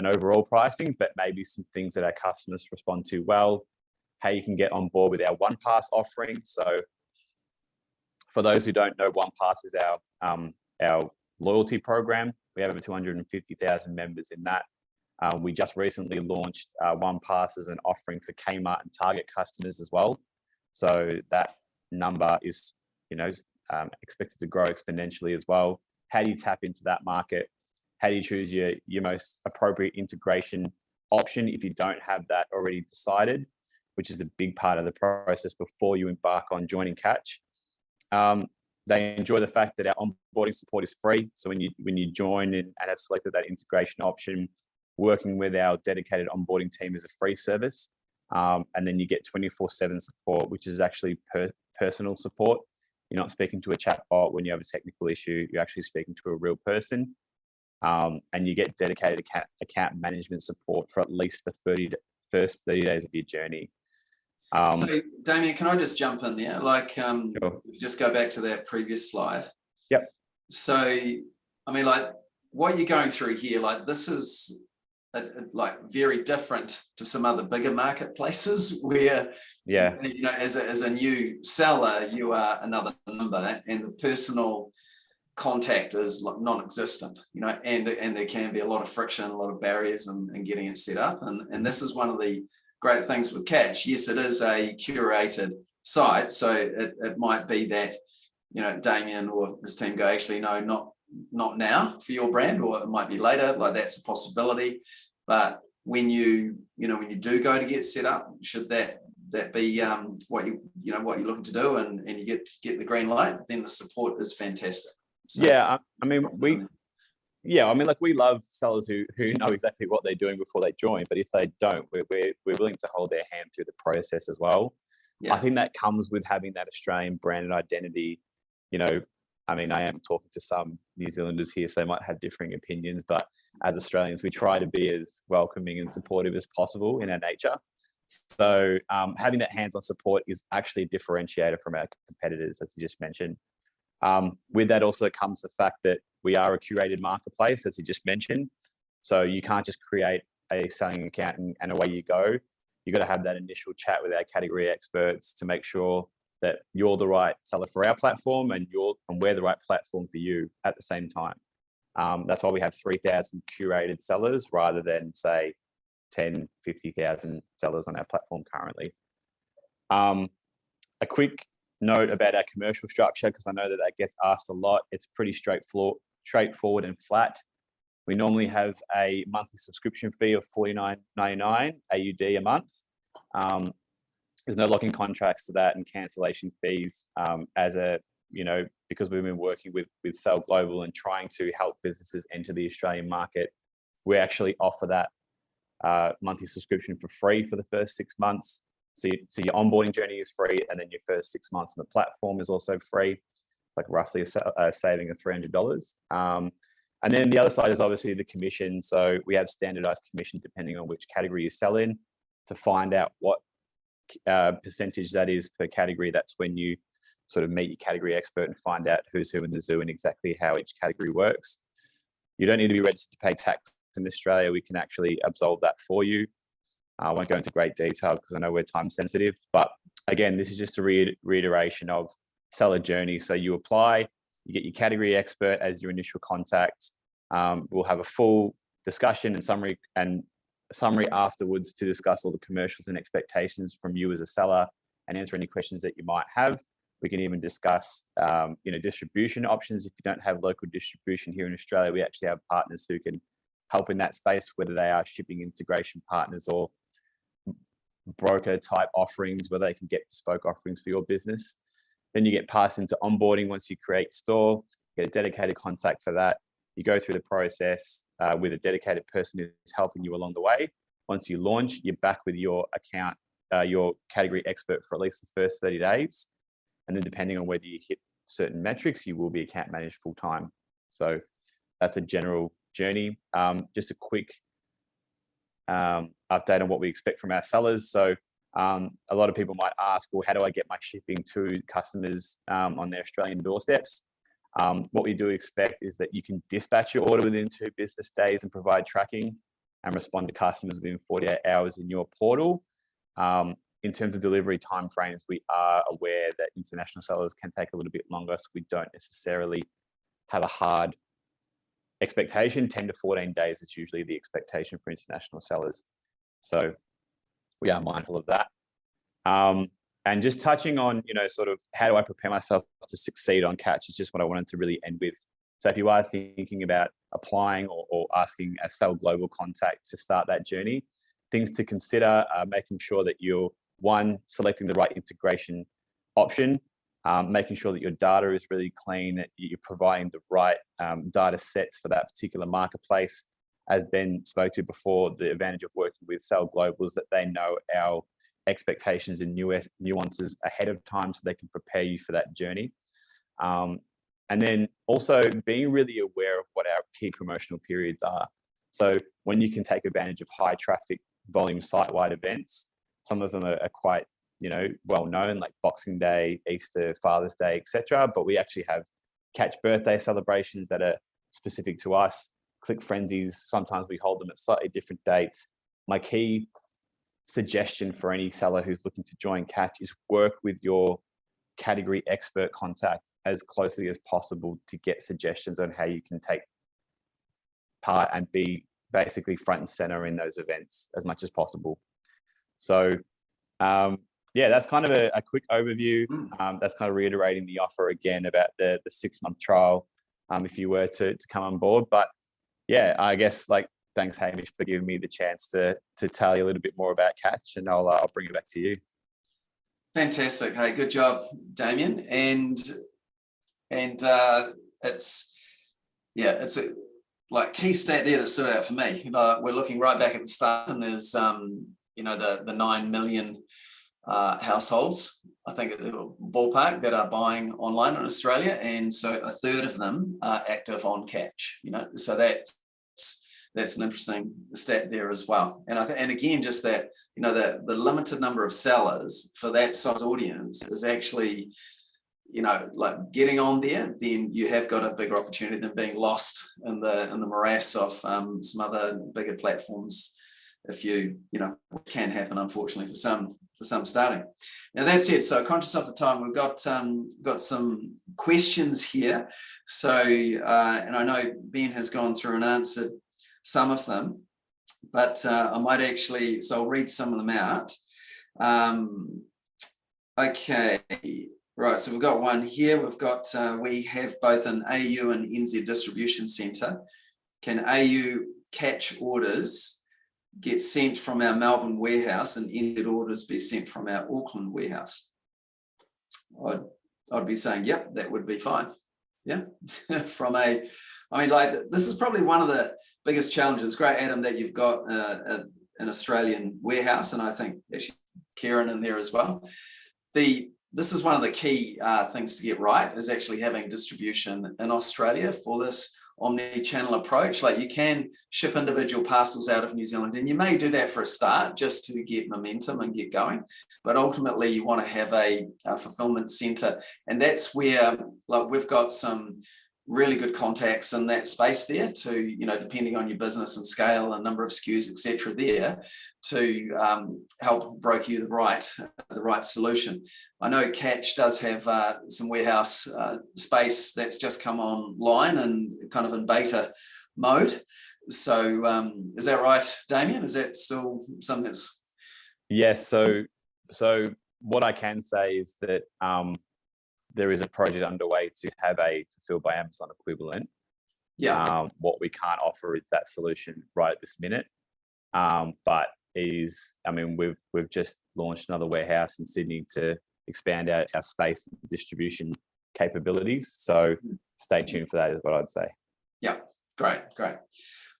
S3: overall pricing, but maybe some things that our customers respond to well, how you can get on board with our OnePass offering. So for those who don't know, OnePass is our loyalty program. We have over 250,000 members in that. We just recently launched OnePass as an offering for Kmart and Target customers as well. So that number is, expected to grow exponentially as well. How do you tap into that market? How do you choose your most appropriate integration option if you don't have that already decided, which is a big part of the process before you embark on joining Catch. They enjoy the fact that our onboarding support is free. So when you join and have selected that integration option, working with our dedicated onboarding team is a free service. And then you get 24/7 support, which is actually personal support. You're not speaking to a chatbot when you have a technical issue. You're actually speaking to a real person. And you get dedicated account management support for at least the first 30 days of your journey.
S1: So Damien, can I just jump in there?
S3: Sure.
S1: Just go back to that previous slide.
S3: Yep.
S1: So, I mean, what you're going through here, this is very different to some other bigger marketplaces where, as a new seller, you are another number, and the personal contact is non-existent, and there can be a lot of friction, a lot of barriers in getting it set up. And this is one of the great things with Catch. Yes, it is a curated site, so it might be that Damien or his team go, actually no, not now for your brand, or it might be later. That's a possibility. But when you do go to get set up, should that be what you're looking to do, and you get the green light, then the support is fantastic. So,
S3: yeah, I mean, Yeah, I mean, like we love sellers who know exactly what they're doing before they join, but if they don't, we're willing to hold their hand through the process as well.
S1: Yeah.
S3: I think that comes with having that Australian branded identity. You know, I mean, I am talking to some New Zealanders here, so they might have differing opinions, but as Australians, we try to be as welcoming and supportive as possible in our nature. So having that hands-on support is actually a differentiator from our competitors, as you just mentioned. With that also comes the fact that we are a curated marketplace, as you just mentioned. So you can't just create a selling account and away you go. You've got to have that initial chat with our category experts to make sure that you're the right seller for our platform and we're the right platform for you at the same time. That's why we have 3,000 curated sellers rather than say 10, 50,000 sellers on our platform currently. A quick note about our commercial structure, because I know that gets asked a lot. It's pretty straightforward and flat. We normally have a monthly subscription fee of $49.99 AUD a month. There's no locking contracts to that and cancellation fees because we've been working with Sell Global and trying to help businesses enter the Australian market. We actually offer that monthly subscription for free for the first 6 months. So your onboarding journey is free, and then your first 6 months on the platform is also free, like roughly a saving of $300. And then the other side is obviously the commission. So we have standardized commission depending on which category you sell in. To find out what percentage that is per category, that's when you sort of meet your category expert and find out who's who in the zoo and exactly how each category works. You don't need to be registered to pay tax in Australia. We can actually absolve that for you. I won't go into great detail because I know we're time sensitive, but again, this is just a reiteration of seller journey. So you apply, you get your category expert as your initial contact. We'll have a full discussion and summary afterwards to discuss all the commercials and expectations from you as a seller and answer any questions that you might have. We can even discuss, distribution options. If you don't have local distribution here in Australia, we actually have partners who can help in that space, whether they are shipping integration partners or broker type offerings where they can get bespoke offerings for your business. Then you get passed into onboarding once you create store, get a dedicated contact for that. You go through the process with a dedicated person who's helping you along the way. Once you launch, you're back with your account, your category expert for at least the first 30 days. And then depending on whether you hit certain metrics, you will be account managed full time. So that's a general journey. Just a quick update on what we expect from our sellers. So a lot of people might ask, well, how do I get my shipping to customers on their Australian doorsteps? What we do expect is that you can dispatch your order within 2 business days and provide tracking and respond to customers within 48 hours in your portal. In terms of delivery timeframes, we are aware that international sellers can take a little bit longer, so we don't necessarily have a hard expectation. 10 to 14 days is usually the expectation for international sellers. So we are mindful of that. And just touching on, sort of how do I prepare myself to succeed on Catch is just what I wanted to really end with. So if you are thinking about applying or asking a Sell Global contact to start that journey, things to consider are making sure that you're, one, selecting the right integration option, making sure that your data is really clean, that you're providing the right data sets for that particular marketplace. As Ben spoke to before, the advantage of working with Sell Global is that they know our expectations and nuances ahead of time so they can prepare you for that journey. And then also being really aware of what our key promotional periods are. So when you can take advantage of high traffic volume site-wide events, some of them are quite, well known, like Boxing Day, Easter, Father's Day, etc. But we actually have Catch birthday celebrations that are specific to us. Click frenzies, sometimes we hold them at slightly different dates. My key suggestion for any seller who's looking to join Catch is work with your category expert contact as closely as possible to get suggestions on how you can take part and be basically front and center in those events as much as possible. So that's kind of a quick overview. That's kind of reiterating the offer again about the 6-month trial if you were to come on board. But yeah, I guess thanks Hamish for giving me the chance to tell you a little bit more about Catch, and I'll bring it back to you.
S1: Fantastic. Hey, good job, Damien. And it's like key stat there that stood out for me. We're looking right back at the start, and there's the 9 million households, I think, ballpark, that are buying online in Australia, and so a third of them are active on Catch. So that's an interesting stat there as well. And and again, just that the limited number of sellers for that size audience is actually like getting on there, then you have got a bigger opportunity than being lost in the morass of some other bigger platforms. If which can happen, unfortunately, for some starting. Now that said, so conscious of the time, we've got some questions here. So and I know Ben has gone through and answered some of them, but I might actually, so I'll read some of them out. Okay, right, so we've got one here. We've got, we have both an AU and NZ distribution centre. Can AU Catch orders get sent from our Melbourne warehouse and NZ orders be sent from our Auckland warehouse? I'd be saying, yep, that would be fine. Yeah, this is probably one of the biggest challenges. Great, Adam, that you've got an Australian warehouse, and I think actually Kieran in there as well. This is one of the key things to get right, is actually having distribution in Australia for this omni-channel approach. Like, you can ship individual parcels out of New Zealand, and you may do that for a start just to get momentum and get going, but ultimately you want to have a fulfillment center, and that's where, like, we've got some really good contacts in that space there to, depending on your business and scale and number of SKUs, etc., there to help broker you the right solution. I know Catch does have some warehouse space that's just come online and kind of in beta mode. So is that right, Damien? Is that still something that's...
S3: Yes. So what I can say is that there is a project underway to have a Fulfilled by Amazon equivalent.
S1: Yeah.
S3: What we can't offer is that solution right at this minute. But we've just launched another warehouse in Sydney to expand our space and distribution capabilities. So stay tuned for that, is what I'd say.
S1: Yeah, great.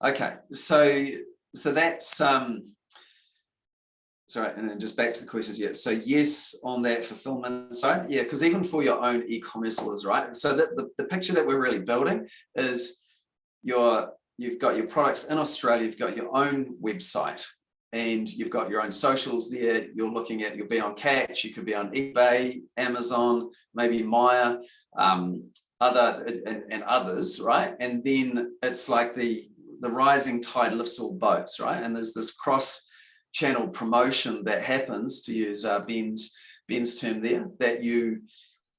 S1: Okay, so that's sorry, and then just back to the questions. Yeah, so yes, on that fulfillment side, yeah, because even for your own e-commerce orders, right? So that the picture that we're really building is you've got your products in Australia, you've got your own website, and you've got your own socials there. You'll be on Catch, you could be on eBay, Amazon, maybe Maya, others, right? And then it's like the rising tide lifts all boats, right? And there's this cross-channel promotion that happens, to use Ben's term there, that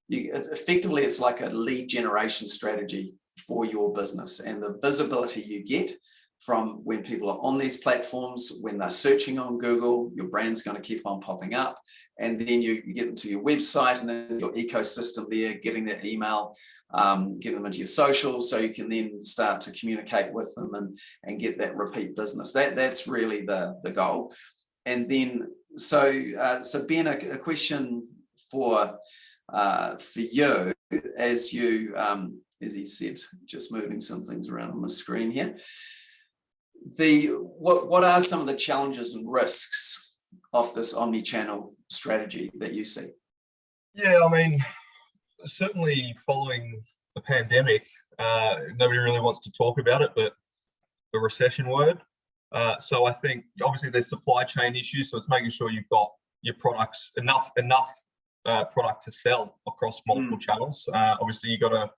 S1: it's like a lead generation strategy for your business, and the visibility you get from when people are on these platforms, when they're searching on Google, your brand's going to keep on popping up, and then you get them to your website and then your ecosystem there, getting their email, getting them into your socials, so you can then start to communicate with them and get that repeat business. That's really the goal. And then so Ben, a question for you, as you as he said, just moving some things around on the screen here. What are some of the challenges and risks of this omni-channel strategy that you see?
S2: Yeah, certainly following the pandemic, nobody really wants to talk about it, but the recession word. So I think obviously there's supply chain issues, so it's making sure you've got your products, enough product to sell across multiple channels. Obviously you've got to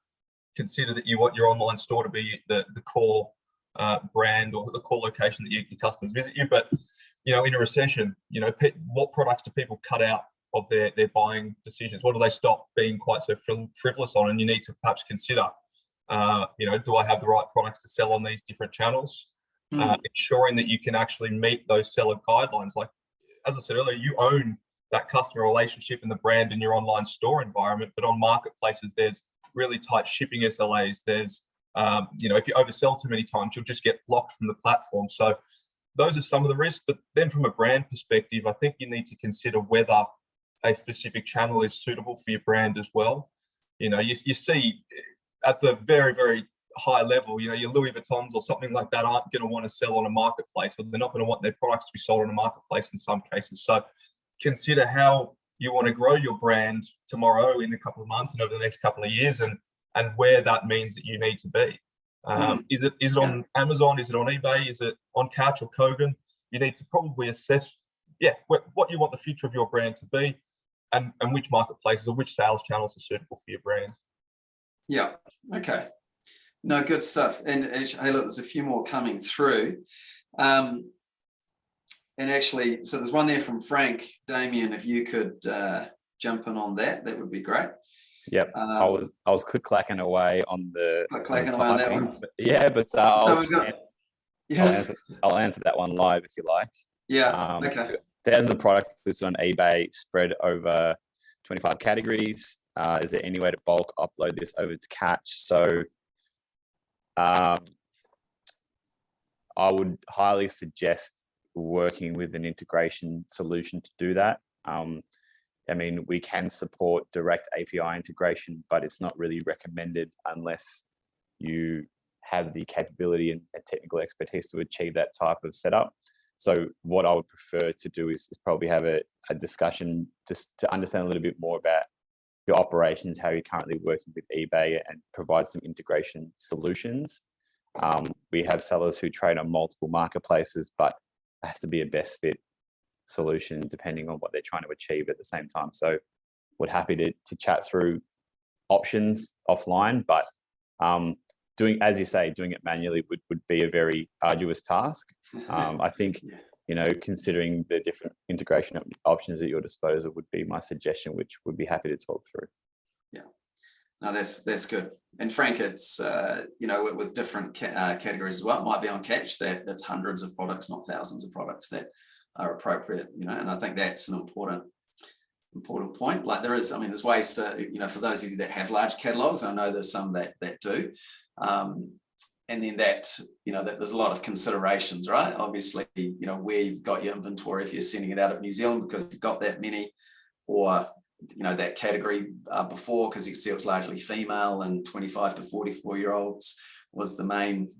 S2: consider that you want your online store to be the core brand or the core location that your customers visit you. But in a recession, what products do people cut out of their buying decisions? What do they stop being quite so frivolous on? And you need to perhaps consider, do I have the right products to sell on these different channels? Ensuring that you can actually meet those seller guidelines. Like, as I said earlier, you own that customer relationship and the brand in your online store environment, but on marketplaces, there's really tight shipping SLAs. There's, if you oversell too many times, you'll just get blocked from the platform. So those are some of the risks. But then from a brand perspective, I think you need to consider whether a specific channel is suitable for your brand as well. You see at the very, very high level, your Louis Vuittons or something like that aren't going to want to sell on a marketplace, or they're not going to want their products to be sold on a marketplace in some cases. So consider how you want to grow your brand tomorrow, in a couple of months, and over the next couple of years, and where that means that you need to be. Is it on Amazon? Is it on eBay? Is it on Couch or Kogan? You need to probably assess, what you want the future of your brand to be, and which marketplaces or which sales channels are suitable for your brand.
S1: Yeah. Okay. No, good stuff. And hey, look, there's a few more coming through. And actually, so there's one there from Frank. Damien, if you could jump in on that, that would be great.
S3: Yep. I was click-clacking away on the
S1: click-clacking away on that one.
S3: I'll answer that one live if you like.
S1: Yeah. Okay.
S3: So thousands of products listed on eBay, spread over 25 categories. Is there any way to bulk upload this over to Catch? So I would highly suggest working with an integration solution to do that. I mean, we can support direct API integration, but it's not really recommended unless you have the capability and technical expertise to achieve that type of setup. So what I would prefer to do is probably have a discussion just to understand a little bit more about your operations, how you're currently working with eBay, and provide some integration solutions. We have sellers who trade on multiple marketplaces, but it has to be a best fit solution depending on what they're trying to achieve at the same time. So we're happy to chat through options offline, but doing, as you say, doing it manually would be a very arduous task. I think, considering the different integration options at your disposal would be my suggestion, which would be happy to talk through.
S1: Yeah, no, that's good. And Frank, it's with different categories as well. It might be on Catch that's hundreds of products, not thousands of products that are appropriate. And I think that's an important point. Like there's ways to, for those of you that have large catalogs, I know there's some that do. And then that there's a lot of considerations, right? Obviously, where you've got your inventory, if you're sending it out of New Zealand because you've got that many, or that category before, because you can see it was largely female and 25 to 44-year-olds was the main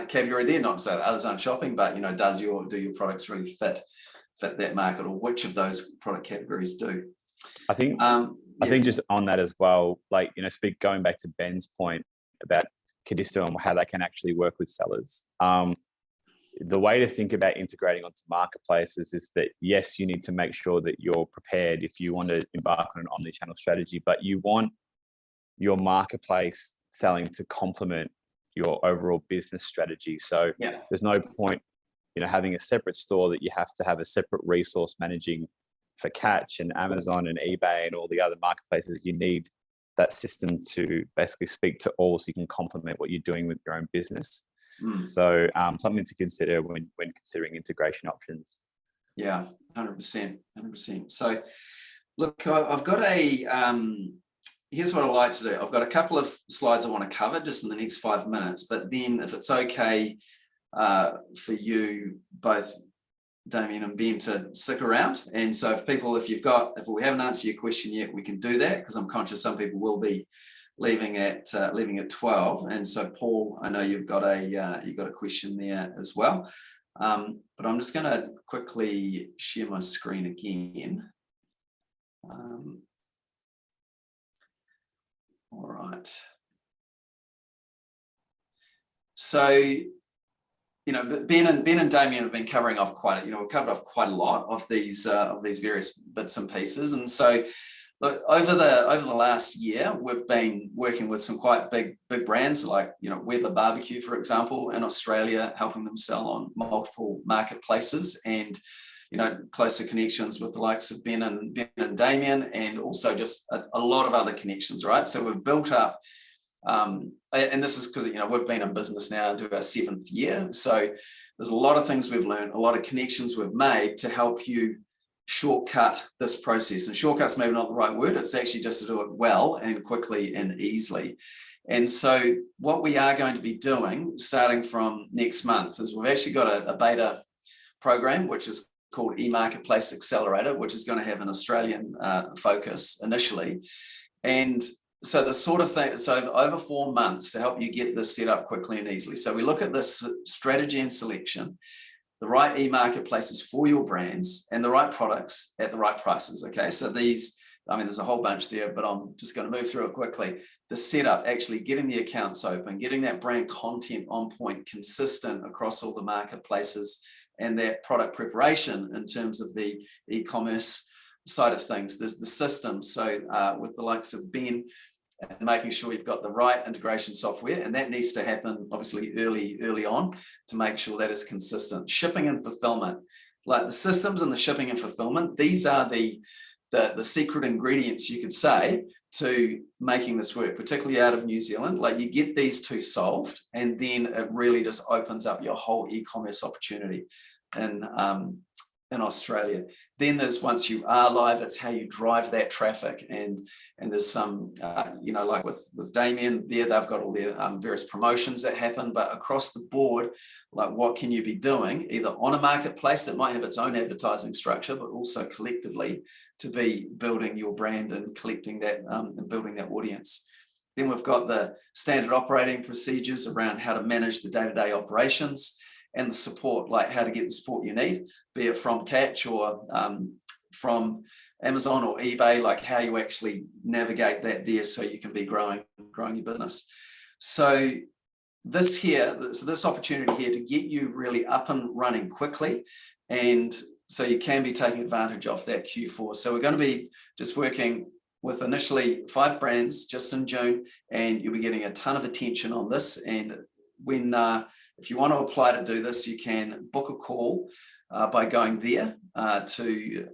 S1: category there. Not to say that others aren't shopping, but do your products really fit that market, or which of those product categories do?
S3: I think just on that as well, going back to Ben's point about Codisto and how that can actually work with sellers. The way to think about integrating onto marketplaces is that, yes, you need to make sure that you're prepared if you want to embark on an omni-channel strategy, but you want your marketplace selling to complement your overall business strategy. So there's no point, having a separate store that you have to have a separate resource managing for Catch and Amazon and eBay and all the other marketplaces. You need that system to basically speak to all, so you can complement what you're doing with your own business. So something to consider when considering integration options. Yeah,
S1: 100%. So look, I've got here's what I like to do. I've got a couple of slides I want to cover just in the next 5 minutes, but then if it's okay for you both, Damien and Ben, to stick around. And so if we haven't answered your question yet, we can do that, because I'm conscious some people will be leaving at 12. And so Paul, I know you've got a question there as well. But I'm just going to quickly share my screen again. All right. So, Ben and Damien have been covering off we've covered off quite a lot of these various bits and pieces. And so, look, over the last year, we've been working with some quite big brands like Weber Barbecue, for example, in Australia, helping them sell on multiple marketplaces, and closer connections with the likes of Ben and Damien, and also just a lot of other connections, right? So we've built up. And this is because we've been in business now into our 7th year, so there's a lot of things we've learned, a lot of connections we've made to help you shortcut this process. And shortcut's maybe not the right word, it's actually just to do it well and quickly and easily. And so what we are going to be doing starting from next month is we've actually got a beta program which is called eMarketplace Accelerator, which is going to have an Australian focus initially. And so the sort of thing, so over 4 months to help you get this set up quickly and easily. So we look at this strategy and selection, the right e-marketplaces for your brands, and the right products at the right prices. Okay, so these, I mean, there's a whole bunch there, but I'm just going to move through it quickly. The setup, actually getting the accounts open, getting that brand content on point, consistent across all the marketplaces, and that product preparation in terms of the e-commerce side of things. There's the system. So with the likes of Ben, and making sure you've got the right integration software, and that needs to happen obviously early on to make sure that is consistent. Shipping and fulfillment, like the systems and the shipping and fulfillment, these are the secret ingredients, you could say, to making this work, particularly out of New Zealand. Like you get these two solved, and then it really just opens up your whole e-commerce opportunity in Australia. Then there's, once you are live, it's how you drive that traffic, and there's some like with Damien there, they've got all their various promotions that happen, but across the board, like what can you be doing either on a marketplace that might have its own advertising structure, but also collectively to be building your brand and collecting that and building that audience. Then we've got the standard operating procedures around how to manage the day-to-day operations, and the support, like how to get the support you need, be it from Catch or from Amazon or eBay, like how you actually navigate that there so you can be growing your business. So this opportunity here to get you really up and running quickly, and so you can be taking advantage of that Q4. So we're going to be just working with initially 5 brands just in June, and you'll be getting a ton of attention on this. And when if you want to apply to do this, you can book a call by going there to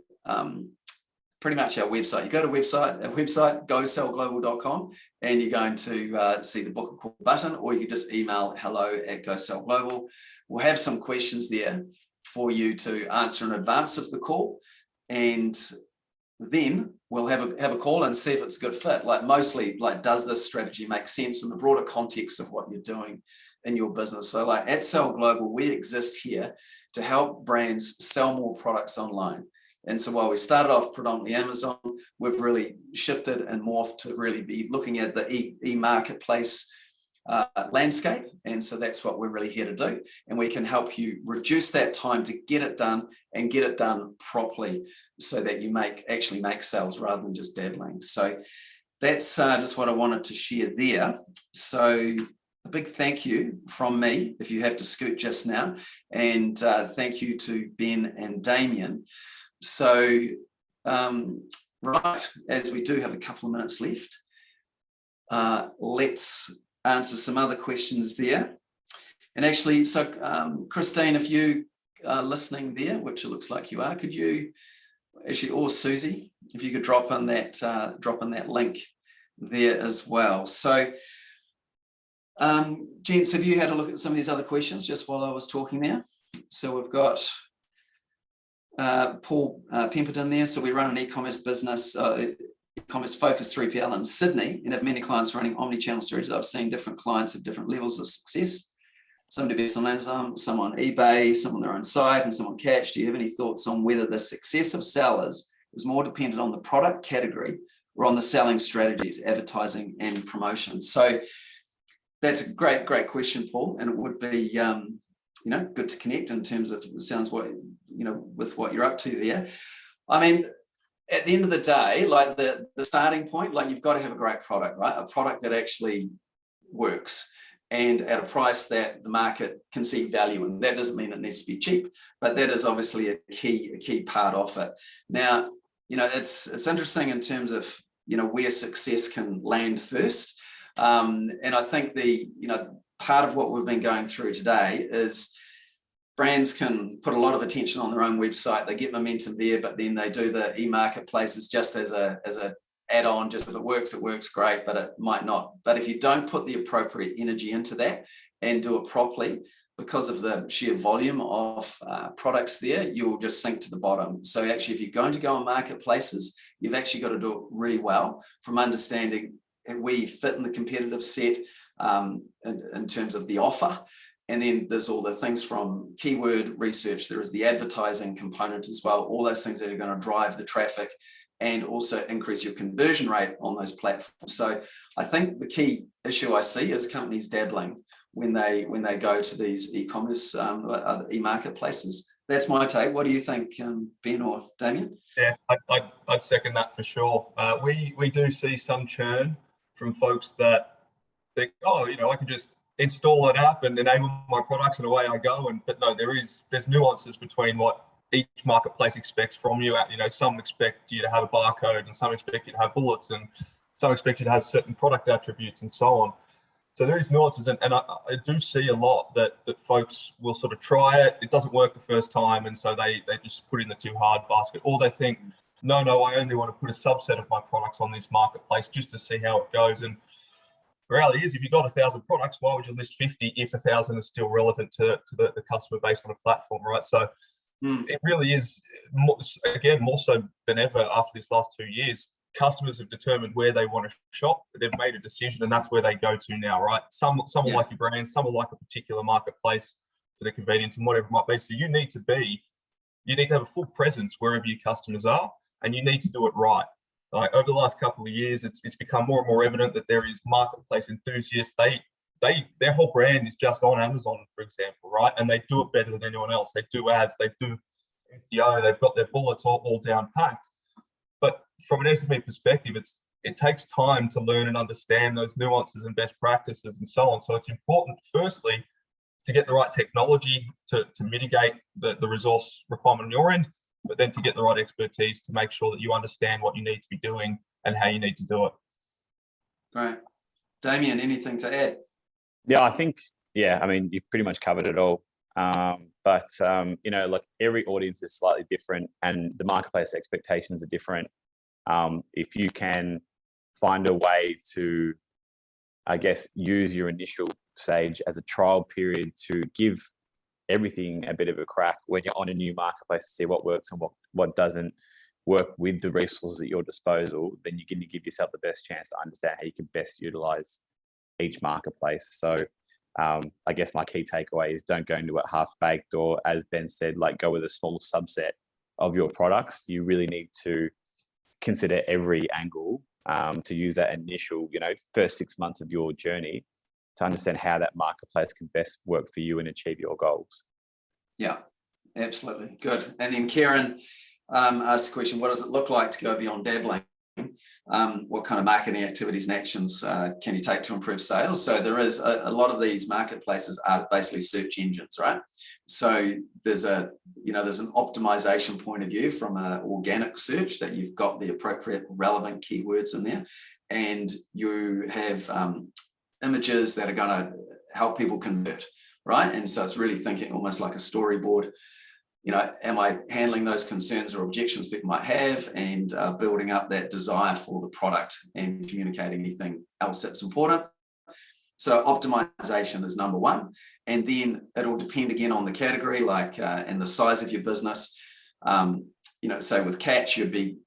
S1: pretty much our website. You go to our website, gosellglobal.com, and you're going to see the book a call button, or you can just email hello@gosellglobal. We'll have some questions there for you to answer in advance of the call, and then we'll have a call and see if it's a good fit. Like mostly, like, does this strategy make sense in the broader context of what you're doing in your business? So like at Sell Global, we exist here to help brands sell more products online. And so while we started off predominantly Amazon, we've really shifted and morphed to really be looking at the e-marketplace landscape. And so that's what we're really here to do. And we can help you reduce that time to get it done, and get it done properly so that you actually make sales rather than just dabbling. So that's just what I wanted to share there. So a big thank you from me if you have to scoot just now, and thank you to Ben and Damien. So right, as we do have a couple of minutes left, let's answer some other questions there. And actually, so Christine, if you are listening there, which it looks like you are, could you actually, or Susie, if you could drop in that link there as well. So gents, have you had a look at some of these other questions just while I was talking there? So we've got Paul Pemberton there. So we run an e-commerce business, e-commerce focused 3PL in Sydney, and have many clients running omnichannel strategies. I've seen different clients have different levels of success. Some do best on Amazon, some on eBay, some on their own site, and some on Catch. Do you have any thoughts on whether the success of sellers is more dependent on the product category or on the selling strategies, advertising and promotion? So that's a great question, Paul, and it would be good to connect in terms of, it sounds what with what you're up to there. I mean, at the end of the day, like the starting point, like you've got to have a great product, right? A product that actually works and at a price that the market can see value in. That doesn't mean it needs to be cheap, but that is obviously a key part of it. Now, it's interesting in terms of where success can land first. And I think part of what we've been going through today is brands can put a lot of attention on their own website. They get momentum there, but then they do the e-marketplaces just as a add-on. Just if it works great, but it might not. But if you don't put the appropriate energy into that and do it properly, because of the sheer volume of products there, you'll just sink to the bottom. So actually, if you're going to go on marketplaces, you've actually got to do it really well, from understanding where you fit in the competitive set in terms of the offer. And then there's all the things from keyword research. There is the advertising component as well. All those things that are going to drive the traffic and also increase your conversion rate on those platforms. So I think the key issue I see is companies dabbling when they go to these e-commerce e-marketplaces. That's my take. What do you think, Ben or Damien?
S2: Yeah, I'd second that for sure. We do see some churn from folks that think, oh, I can just install an app and enable my products and away I go. But no, there's nuances between what each marketplace expects from you. Some expect you to have a barcode, and some expect you to have bullets, and some expect you to have certain product attributes, and so on. So there is nuances, and I do see a lot that folks will sort of try it. It doesn't work the first time, and so they just put in the too hard basket, or they think, no, I only want to put a subset of my products on this marketplace just to see how it goes. And the reality is, if you've got 1,000 products, why would you list 50 if 1,000 is still relevant to the customer base on a platform, right? So it really is, more so than ever after this last 2 years, customers have determined where they want to shop. They've made a decision, and that's where they go to now, right? Some will like your brand, some will like a particular marketplace for the convenience and whatever it might be. So you need to have a full presence wherever your customers are, and you need to do it right. Like over the last couple of years, it's become more and more evident that there is marketplace enthusiasts. Their whole brand is just on Amazon, for example, right? And they do it better than anyone else. They do ads, they do SEO, they've got their bullets all down packed. But from an SME perspective, it takes time to learn and understand those nuances and best practices and so on. So it's important, firstly, to get the right technology to mitigate the resource requirement on your end, but then to get the right expertise to make sure that you understand what you need to be doing and how you need to do it.
S1: Great. Damien, anything to add?
S3: Yeah, I think, I mean, you've pretty much covered it all. But like every audience is slightly different, and the marketplace expectations are different. If you can find a way to, I guess, use your initial stage as a trial period to give everything a bit of a crack when you're on a new marketplace to see what works and what doesn't work with the resources at your disposal, then you're going to give yourself the best chance to understand how you can best utilize each marketplace. So I guess my key takeaway is don't go into it half-baked, or as Ben said, like go with a small subset of your products. You really need to consider every angle to use that initial, first 6 months of your journey to understand how that marketplace can best work for you and achieve your goals.
S1: Yeah, absolutely. Good. And then Kieran asked the question, what does it look like to go beyond dabbling? What kind of marketing activities and actions can you take to improve sales? So there is a lot of these marketplaces are basically search engines, right? So there's an optimization point of view from an organic search, that you've got the appropriate relevant keywords in there, and you have images that are going to help people convert, right? And so it's really thinking almost like a storyboard. Am I handling those concerns or objections people might have, and building up that desire for the product and communicating anything else that's important. So optimization is number one. And then it'll depend again on the category, like and the size of your business. Say with Catch, you'd be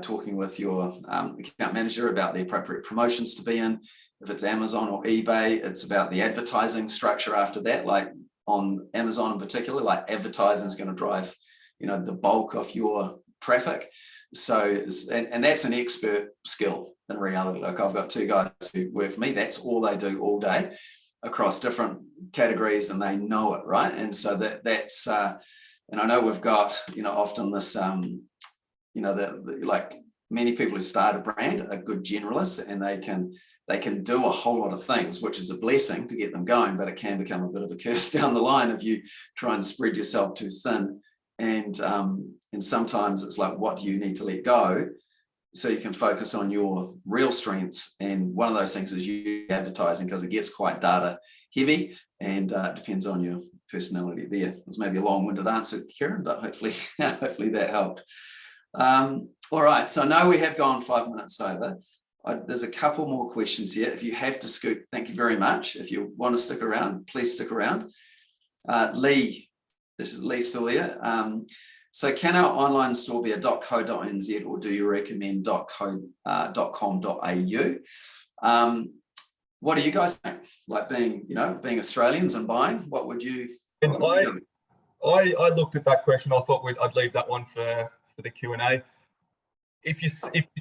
S1: talking with your account manager about the appropriate promotions to be in. If it's Amazon or eBay, it's about the advertising structure after that, like on Amazon in particular, like advertising is going to drive, the bulk of your traffic. So, and that's an expert skill in reality. Like I've got two guys who work for me, that's all they do all day across different categories, and they know it, right? And so that's, and I know we've got, often this, like many people who start a brand are good generalists, and they can do a whole lot of things, which is a blessing to get them going, but it can become a bit of a curse down the line if you try and spread yourself too thin. And sometimes it's like, what do you need to let go so you can focus on your real strengths? And one of those things is you advertising, because it gets quite data heavy, and it depends on your personality there. It was maybe a long-winded answer, Kieran, but hopefully that helped. All right, so I know we have gone 5 minutes over. There's a couple more questions here. If you have to scoot, thank you very much. If you want to stick around, please stick around. Lee, this is Lee still there. So can our online store be a .co.nz, or do you recommend .com.au? What do you guys think? Like being Australians and buying, what would you do?
S2: I looked at that question. I thought I'd leave that one for the Q&A. if your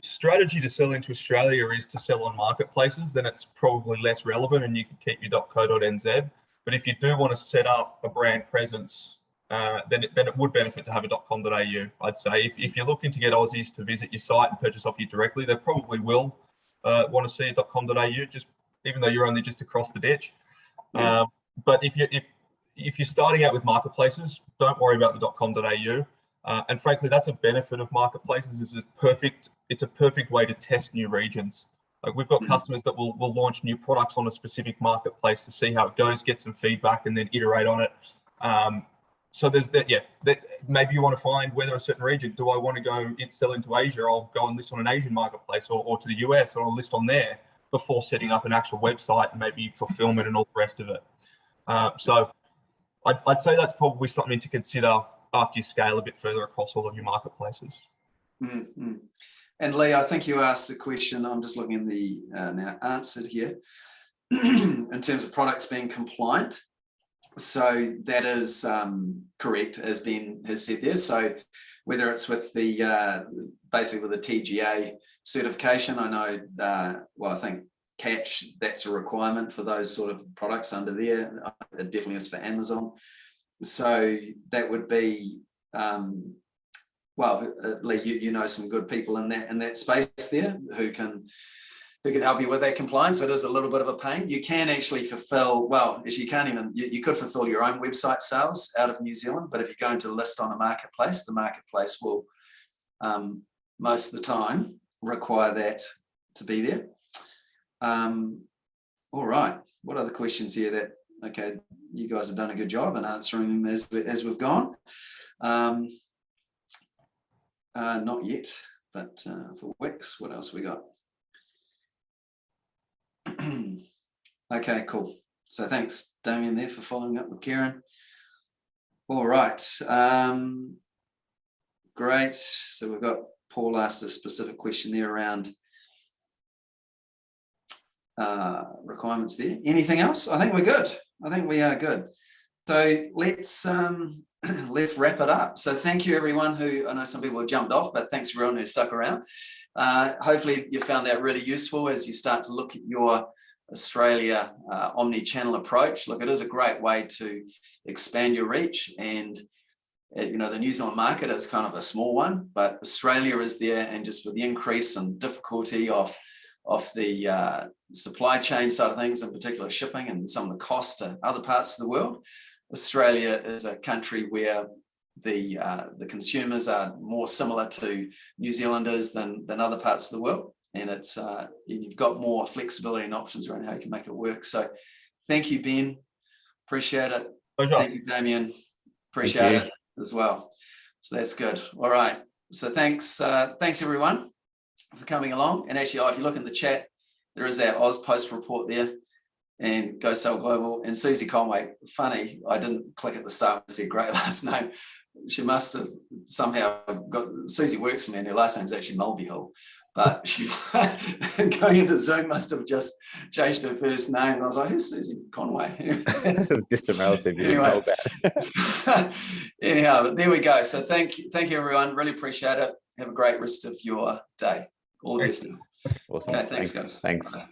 S2: strategy to sell into Australia is to sell on marketplaces, then it's probably less relevant and you can keep your .co.nz. But if you do want to set up a brand presence, then it would benefit to have a .com.au, I'd say. If you're looking to get Aussies to visit your site and purchase off you directly, they probably will want to see a .com.au, just even though you're only just across the ditch.
S1: Yeah.
S2: But if you're starting out with marketplaces, don't worry about the .com.au. And frankly, that's a benefit of marketplaces. It's a perfect way to test new regions. Like we've got customers that will launch new products on a specific marketplace to see how it goes, get some feedback, and then iterate on it. So there's that. Yeah, that maybe you want to find whether a certain region. Do I want to go sell into Asia? I'll go and list on an Asian marketplace, or to the US, or I'll list on there before setting up an actual website and maybe fulfillment and all the rest of it. So I'd say that's probably something to consider after you scale a bit further across all of your marketplaces.
S1: Mm-hmm. And Lee, I think you asked a question. I'm just looking in the now answered here in terms of products being compliant. So that is correct, as Ben has said there. So whether it's with the basically with the TGA certification, I know, well, I think Catch, that's a requirement for those sort of products under there. It definitely is for Amazon. So that would be, well, Lee, you know some good people in that space there who can help you with that compliance. It is a little bit of a pain. You can actually fulfill, well, actually you can't even, you could fulfill your own website sales out of New Zealand, but if you're going to list on a marketplace, the marketplace will most of the time require that to be there. All right, what other questions here that, okay, you guys have done a good job in answering them as we've gone. Not yet, but for Wix, what else we got? Okay, cool. So thanks, Damien, there for following up with Karen. All right, great. So we've got Paul asked a specific question there around requirements there. Anything else? I think we're good. I think we are good. So let's wrap it up. So thank you everyone who, I know some people have jumped off, but thanks everyone who stuck around. Hopefully you found that really useful as you start to look at your Australia omni-channel approach. Look, it is a great way to expand your reach, and you know, the New Zealand market is kind of a small one, but Australia is there, and just with the increase and difficulty of the supply chain side of things, in particular shipping and some of the costs to other parts of the world, Australia is a country where the consumers are more similar to New Zealanders than other parts of the world, and it's you've got more flexibility and options around how you can make it work. So thank you, Ben, appreciate it.
S2: Pleasure.
S1: Thank you, Damien, appreciate it as well. So that's good. All right, so thanks everyone for coming along. And actually, if you look in the chat, there is that AusPost report there, and Go Sell Global. And Susie Conway, funny, I didn't click at the start to see a great last name. She must have somehow got, Susie works for me and her last name is actually Mulvihill, but she going into Zoom must have just changed her first name. And I was like, who's Susie Conway?
S3: It's a distant relative. You didn't know about.
S1: Anyhow, but there we go. So thank you everyone, really appreciate it. Have a great rest of your day. All the best.
S3: Awesome.
S1: Okay, thanks guys.
S3: Thanks.
S1: Bye.